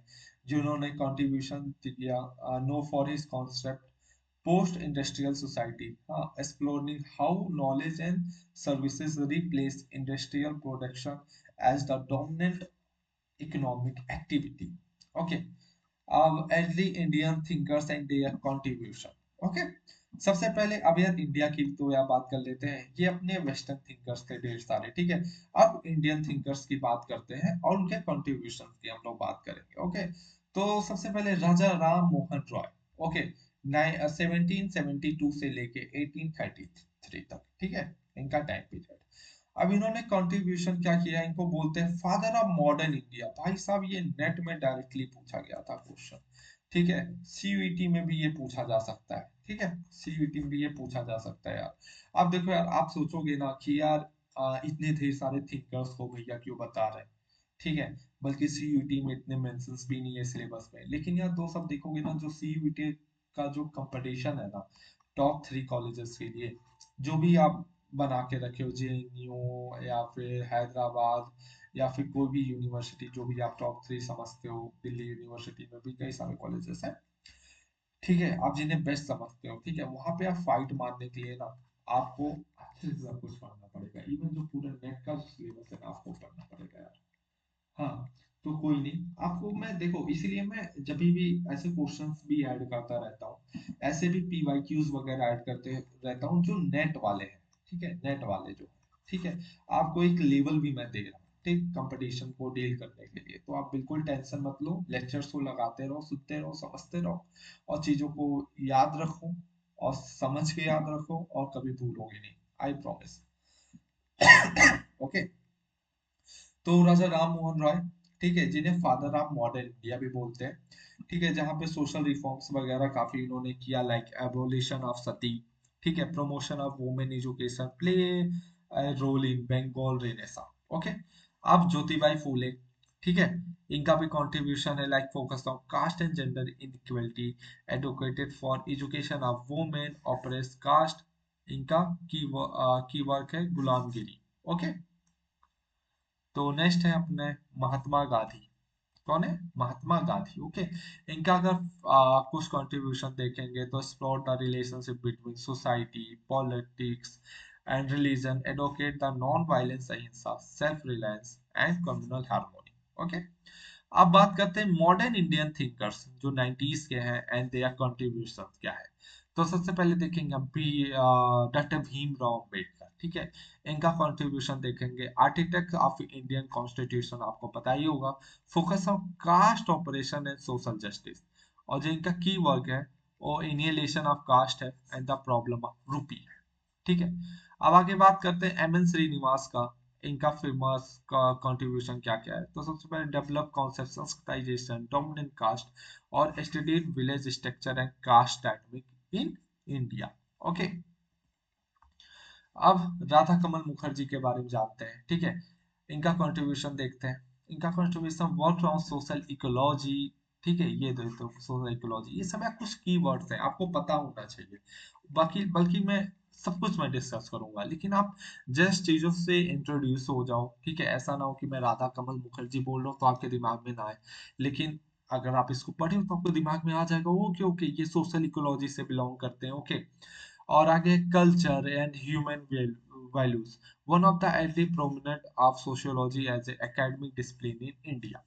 जिन्होंने कंट्रीब्यूशन दिया known for his concept post industrial society, हाँ, exploring how knowledge and services replace industrial production as the dominant economic activity. Okay, अब early Indian thinkers and their contribution. Okay, सबसे पहले अब यार इंडिया की तो यार बात कर लेते हैं, ये अपने वेस्टर्न थिंकर्स थे ढेर सारे, ठीक है। अब इंडियन थिंकर्स की बात करते हैं और उनके कंट्रीब्यूशन की हम लोग बात करेंगे। ओके, तो सबसे पहले राजा राम मोहन रॉय। ओके, 1772 से लेके 1833 तक, ठीक है, इनका टाइम पीरियड। अब इन्होंने कंट्रीब्यूशन क्या किया, इनको बोलते हैं फादर ऑफ मॉडर्न इंडिया। भाई साहब, ये नेट में डायरेक्टली पूछा गया था क्वेश्चन, ठीक है, सीयूईटी में भी ये पूछा जा सकता है, ठीक है, सीयूईटी में भी ये पूछा जा सकता है यार। अब देखो यार, आप सोचोगे ना कि यार इतने ढेर सारे थिंकर्स को भैया क्यों बता रहे हैं, ठीक है, बल्कि सीयूईटी में इतने मेंशंस भी नहीं है सिलेबस में। लेकिन यार दो सब देखोगे ना, जो सीयूईटी का जो कंपटीशन है ना टॉप 3 कॉलेजेस के लिए, जो भी आप बना के रखे हो, जेएनयू या फिर हैदराबाद या फिर कोई भी यूनिवर्सिटी, जो भी आप टॉप 3 समझते हो, दिल्ली यूनिवर्सिटी में भी कई सारे कॉलेजेस हैं, ठीक है, आप जिन्हें बेस्ट समझते हो, ठीक है, वहां पे आप फाइट मारने के लिए ना आपको अच्छे से सब कुछ पढ़ना पड़ेगा। इवन जो पूरा नेट का सिलेबस है ना आपको पढ़ना पड़ेगा यार। हाँ, तो कोई नहीं, आपको मैं देखो, इसीलिए मैं जब भी ऐसे क्वेश्चंस भी ऐड करता रहता हूँ, ऐसे भी पीवाईक्यूज वगैरह ऐड करते रहता हूँ जो नेट वाले हैं, ठीक है, नेट वाले जो, ठीक है, आपको एक लेवल भी मैं दे रहा हूँ, ठीक, कंपटीशन को डील करने के लिए। तो आप बिल्कुल टेंशन मत लो, लेक्चर्स को लगाते रहो, सुनते रहो, समझते रहो, और चीजों को याद रखो, और समझ के याद रखो, और कभी भूलोगे नहीं, आई प्रॉमिस। ओके, तो राजा राम मोहन रॉय, ठीक है, जिन्हें फादर ऑफ मॉडर्न इंडिया भी बोलते हैं, ठीक है, जहाँ पे सोशल रिफॉर्म्स वगैरह काफी इन्होंने किया, लाइक एबोलिशन ऑफ सती, ठीक है, promotion of women education, play role in Bengal renaissance. Okay, अब ज्योतिबाई फूले, ठीक है, इनका भी कंट्रीब्यूशन है, like focus on caste and gender inequality, advocated for education of women oppress caste. इनका की वर्क है गुलामगिरी। ओके, तो नेक्स्ट है अपने महात्मा गांधी, कौन है? महात्मा गांधी। ओके। इनका अगर कुछ कंट्रीब्यूशन देखेंगे तो explore the relationship between society, politics and religion, advocate the non violence, ahimsa, self reliance and communal harmony. Okay. अब बात करते हैं मॉडर्न इंडियन थिंकर्स जो 90s के हैं एंड देयर कंट्रीब्यूशन क्या है। तो सबसे पहले देखेंगे हम डॉक्टर भीमराव अम्बेडकर। ठीक है। इनका कंट्रीब्यूशन देखेंगे, आर्किटेक्ट ऑफ इंडियन कॉन्स्टिट्यूशन, आपको पता ही होगा, focus on cast operation and social justice. और जो इनका की वर्क है वो इनियलेशन ऑफ कास्ट है एंड द प्रॉब्लम ऑफ रूपी है। ठीक है। अब आगे बात करते हैं एम एन श्रीनिवास का। इनका फेमस का कंट्रीब्यूशन क्या क्या है। तो सबसे पहले develop concept Sanskritisation, dominant caste और studied village structure and caste dynamic in India. Okay. अब राधा कमल मुखर्जी के बारे में जानते हैं। ठीक है। इनका कंट्रीब्यूशन देखते हैं। इनका contribution work on social ecology. ठीक है। ये तो सोशल इकोलॉजी, ये सब कुछ की वर्ड्स हैं, आपको पता होना चाहिए। बाकी बल्कि मैं सब कुछ मैं डिस्कस करूंगा, लेकिन आप जस्ट चीजों से इंट्रोड्यूस हो जाओ। ठीक है। ऐसा ना हो कि मैं राधा कमल मुखर्जी बोल रहा हूँ तो आपके दिमाग में ना आए, लेकिन अगर आप इसको पढ़े हो तो आपको दिमाग में आ जाएगा, ओके ओके ये सोशल इकोलॉजी से बिलोंग करते हैं। ओके। और आगे culture and human values, one of the early prominent of sociology as a academic discipline in India.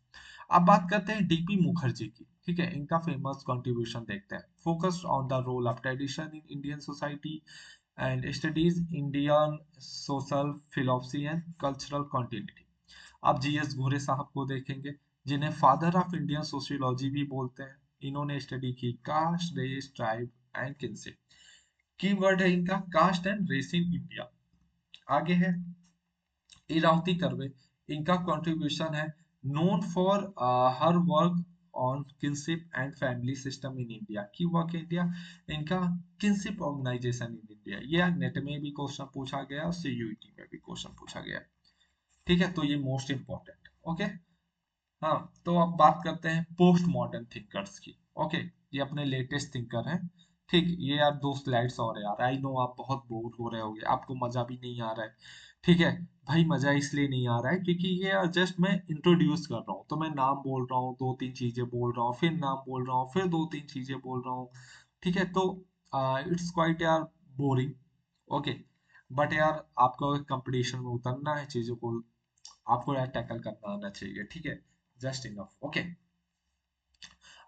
अब बात करते हैं डीपी मुखर्जी की। ठीक है। इनका फेमस कंट्रीब्यूशन देखते हैं, focused on the role of tradition in Indian society and studies Indian social philosophy and cultural continuity. आप जीएस घोरे साहब को देखेंगे, जिन्हें फादर ऑफ इंडियन सोशियोलॉजी भी बोलते हैं। इन्होंने स्टडी की caste, race, tribe and kinship. Keyword है इनका caste and race in India. आगे है इरावती कर्वे। इनका कंट्रीब्यूशन है, known for her work on kinship and family system in India. Key work India, इनका किनशिप ऑर्गेनाइजेशन इन इंडिया। ये नेट में भी क्वेश्चन पूछा गया और सीयूईटी में भी क्वेश्चन पूछा गया। ठीक है। तो ये मोस्ट इंपॉर्टेंट। ओके। हाँ। तो अब बात करते हैं पोस्ट मॉडर्न थिंकर्स की। ओके। ये अपने लेटेस्ट थिंकर हैं। ठीक। ये यार दो स्लाइड्स और है यार, आई नो आप बहुत बोर हो रहे होगे, आपको मजा भी नहीं आ रहा है। ठीक है। भाई मजा इसलिए नहीं आ रहा है क्योंकि ये यार जस्ट मैं इंट्रोड्यूस कर रहा हूँ, तो मैं नाम बोल रहा हूँ, दो तीन चीजें बोल रहा हूँ, फिर नाम बोल रहा हूँ, फिर दो तीन चीजें बोल रहा हूँ। ठीक है। तो इट्स क्वाइट यार बोरिंग। ओके। बट यार आपको कंपटीशन में उतरना है, चीजों को आपको यार टैकल करना आना चाहिए। ठीक है। Just enough. ओके।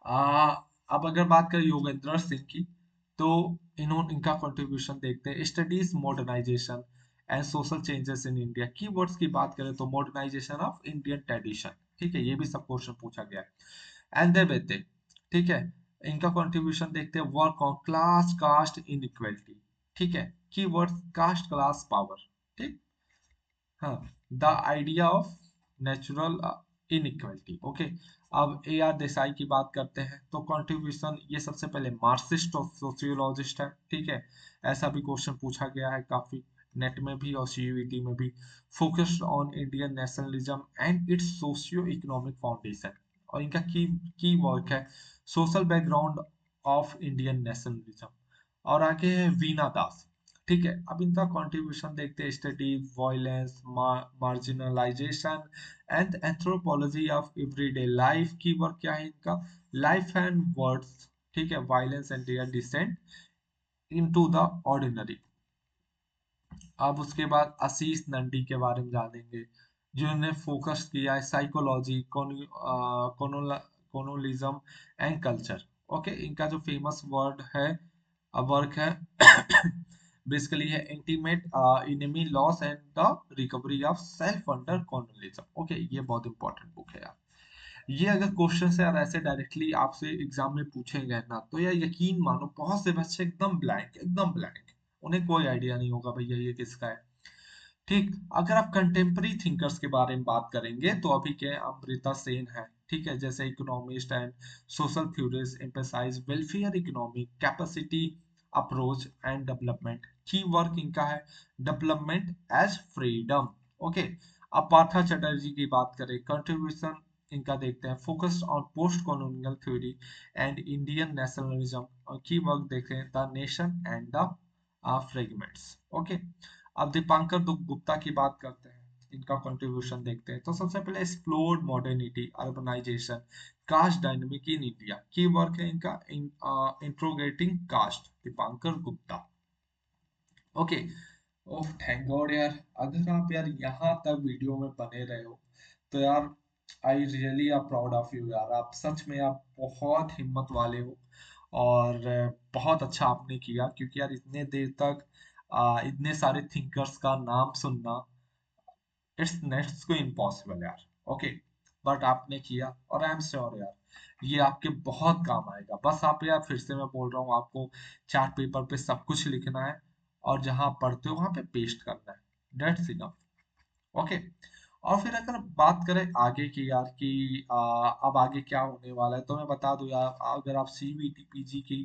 आ, अब अगर बात करें योगेंद्र सिंह की, तो इनका कंट्रीब्यूशन देखते हैं, studies modernization and social changes in India. Keywords की बात करें तो मॉडर्नाइजेशन ऑफ इंडियन ट्रेडिशन। ठीक है। ये भी सब क्वेश्चन पूछा गया है। Andre Beteille. ठीक है। इनका कंट्रीब्यूशन देखते हैं, work on class caste inequality. ठीक है। Keywords caste class power. ठीक। हाँ। The idea of natural inequality. Okay. अब ए आर देसाई की बात करते हैं, तो कंट्रीब्यूशन ये सबसे पहले मार्क्सिस्ट और सोशियोलॉजिस्ट है। ठीक है। ऐसा भी क्वेश्चन पूछा गया है काफी, नेट में भी और सीयूईटी में भी। Focused on Indian nationalism and it's socio economic foundation. और इनका की वर्क है, social background of Indian nationalism. और आगे है वीना दास। ठीक है। अब इनका कंट्रीब्यूशन देखते हैं, study violence, marginalization and anthropology of everyday life. Key work क्या है इनका, लाइफ एंड वर्ड्स। ठीक है। Violence and their descent into the ordinary. अब उसके बाद आशीष नंदी के बारे में जानेंगे, जिन्होंने फोकस किया है psychology, colonialism and culture. Okay. इनका जो फेमस वर्ड है वर्क है बेसिकली है intimate enemy loss and the recovery of self under colonialism. Okay. ये बहुत इंपॉर्टेंट बुक है यार। ये अगर क्वेश्चन से यार ऐसे डायरेक्टली आपसे एग्जाम में पूछे गए ना, तो यार यकीन मानो बहुत से बच्चे एकदम ब्लैंक, एकदम ब्लैंक, उन्हें कोई आइडिया नहीं होगा भैया ये किसका है। ठीक। अगर आप कंटेम्प्रेरी थिंकर्स के बारे में बात करेंगे तो अभी के अमृता सेन है। ठीक है। जैसे economist and social theorist emphasize welfare economy, capacity approach and development. Key work इनका है, डेवलपमेंट एज फ्रीडम। ओके। अब पार्था चटर्जी की बात करें, कंट्रीब्यूशन इनका देखते हैं, focused on post colonial theory and Indian nationalism. की वर्क देखें, the nation and the fragments. Okay. अब दीपांकर गुप्ता की बात करते हैं, इनका कंट्रीब्यूशन देखते हैं। तो सबसे पहले explored modernity, urbanization, caste dynamic in India, key work है इनका interrogating caste, Dipankar Gupta. Okay. Oh thank god यार, अगर आप यार यहाँ तक वीडियो में बने रहे हो तो यार I really are proud of you यार, आप सच में आप बहुत हिम्मत वाले हो। और बहुत अच्छा आपने किया, क्योंकि यार इतने देर तक इतने सारे थिंकर्स का नाम सुनना, इट्स नेक्स्ट को इम्पॉसिबल यार। ओके। बट आपने किया और आई एम श्योर यार ये आपके बहुत काम आएगा। बस आप यार, फिर से मैं बोल रहा हूँ आपको, चार्ट पेपर पे सब कुछ लिखना है और जहां पढ़ते हो वहां पे पेस्ट करना है। That's enough. ओके। और फिर अगर बात करें आगे की यार कि अब आगे क्या होने वाला है, तो मैं बता दूं यार, अगर आप सीवीटी पीजी की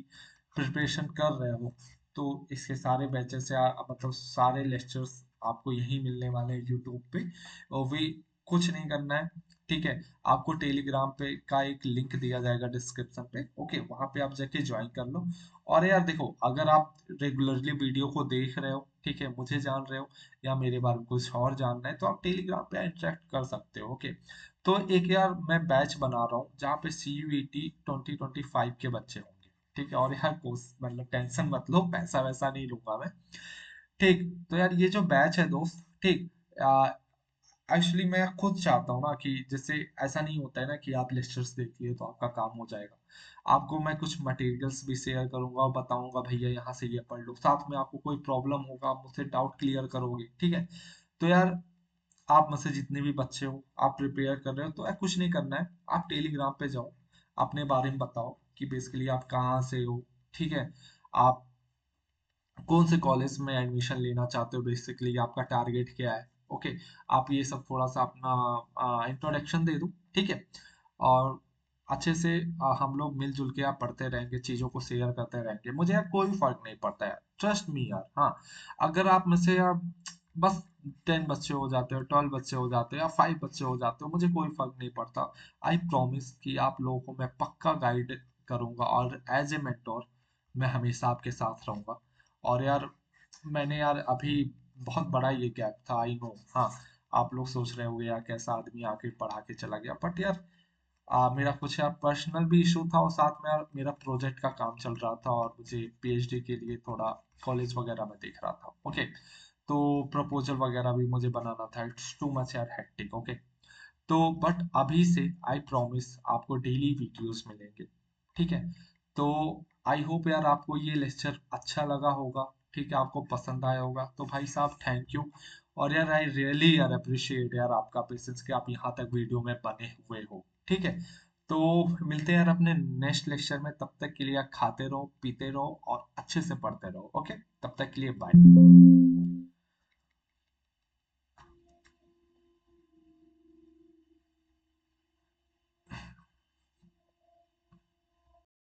प्रिपरेशन कर रहे हो तो इसके सारे बैचेस या मतलब सारे लेक्चर्स आपको यही मिलने वाले हैं यूट्यूब पे। और भी कुछ नहीं करना है, ठीक है। आपको टेलीग्राम पे का एक लिंक दिया जाएगा डिस्क्रिप्शन पे, ओके, वहां पे आप जाके ज्वाइन कर लो। और यार देखो, अगर आप रेगुलरली वीडियो को देख रहे हो, ठीक है, मुझे जान रहे हो या मेरे बारे में कुछ और जानना है, तो आप टेलीग्राम पे इंटरेक्ट कर सकते हो। ओके। तो एक यार मैं बैच बना रहा हूँ जहाँ पे CUET 2025 के बच्चे होंगे, ठीक है। और यार कोर्स मतलब टेंशन मत लो, पैसा वैसा नहीं लूंगा मैं, ठीक। तो यार ये जो बैच है दोस्त, ठीक, एक्चुअली मैं खुद चाहता हूँ ना कि जैसे ऐसा नहीं होता है ना कि आप लेक्चर्स देख लिए तो आपका काम हो जाएगा। आपको मैं कुछ मटेरियल्स भी शेयर करूंगा और बताऊंगा भैया यहाँ से ये पढ़ लो, साथ में आपको कोई प्रॉब्लम होगा आप मुझसे डाउट क्लियर करोगे, ठीक है। तो यार आप मुझसे जितने भी बच्चे हो, आप प्रिपेयर कर रहे हो, तो यार कुछ नहीं करना है, आप टेलीग्राम पे जाओ, अपने बारे में बताओ कि बेसिकली आप कहाँ से हो, ठीक है, आप कौन से कॉलेज में एडमिशन लेना चाहते हो, बेसिकली आपका टारगेट क्या है। ओके। आप ये सब थोड़ा सा अपना इंट्रोडक्शन दे दो, ठीक है। और अच्छे से हम लोग मिलजुल के आप पढ़ते रहेंगे, चीजों को शेयर करते रहेंगे, मुझे यार कोई फर्क नहीं पड़ता यार, ट्रस्ट मी यार। हाँ, अगर आप में से यार बस 10 बच्चे हो जाते हो, 12 बच्चे हो जाते हो या 5 बच्चे हो जाते हो, मुझे कोई फर्क नहीं पड़ता। आई प्रॉमिस कि आप लोगों को मैं पक्का गाइड करूंगा और एज ए मेंटोर मैं हमेशा आपके साथ रहूंगा। और यार मैंने यार अभी बहुत बड़ा ये गैप था, आई नो, हाँ। आप लोग सोच रहे होंगे यार कैसा आदमी आके पढ़ा के चला गया, बट यार मेरा कुछ यार पर्सनल भी इशू था, और साथ में यार मेरा प्रोजेक्ट का काम चल रहा था और मुझे पीएचडी के लिए थोड़ा कॉलेज वगैरह में देख रहा था। ओके। तो प्रपोजल वगैरह भी मुझे बनाना था, इट्स टू मच यार हेक्टिक। ओके। तो बट अभी से आई प्रॉमिस आपको डेली वीडियोस मिलेंगे, ठीक है। तो आई होप यार आपको ये लेक्चर अच्छा लगा होगा, ठीक है, आपको पसंद आया होगा, तो भाई साहब थैंक यू। और यार आई रियली यार अप्रिशिएट यार आपका पेशेंस कि आप यहाँ तक वीडियो में बने हुए हो, ठीक है। तो मिलते हैं यार अपने नेक्स्ट लेक्चर में, तब तक के लिए यार खाते रहो, पीते रहो और अच्छे से पढ़ते रहो। ओके, तब तक के लिए बाय।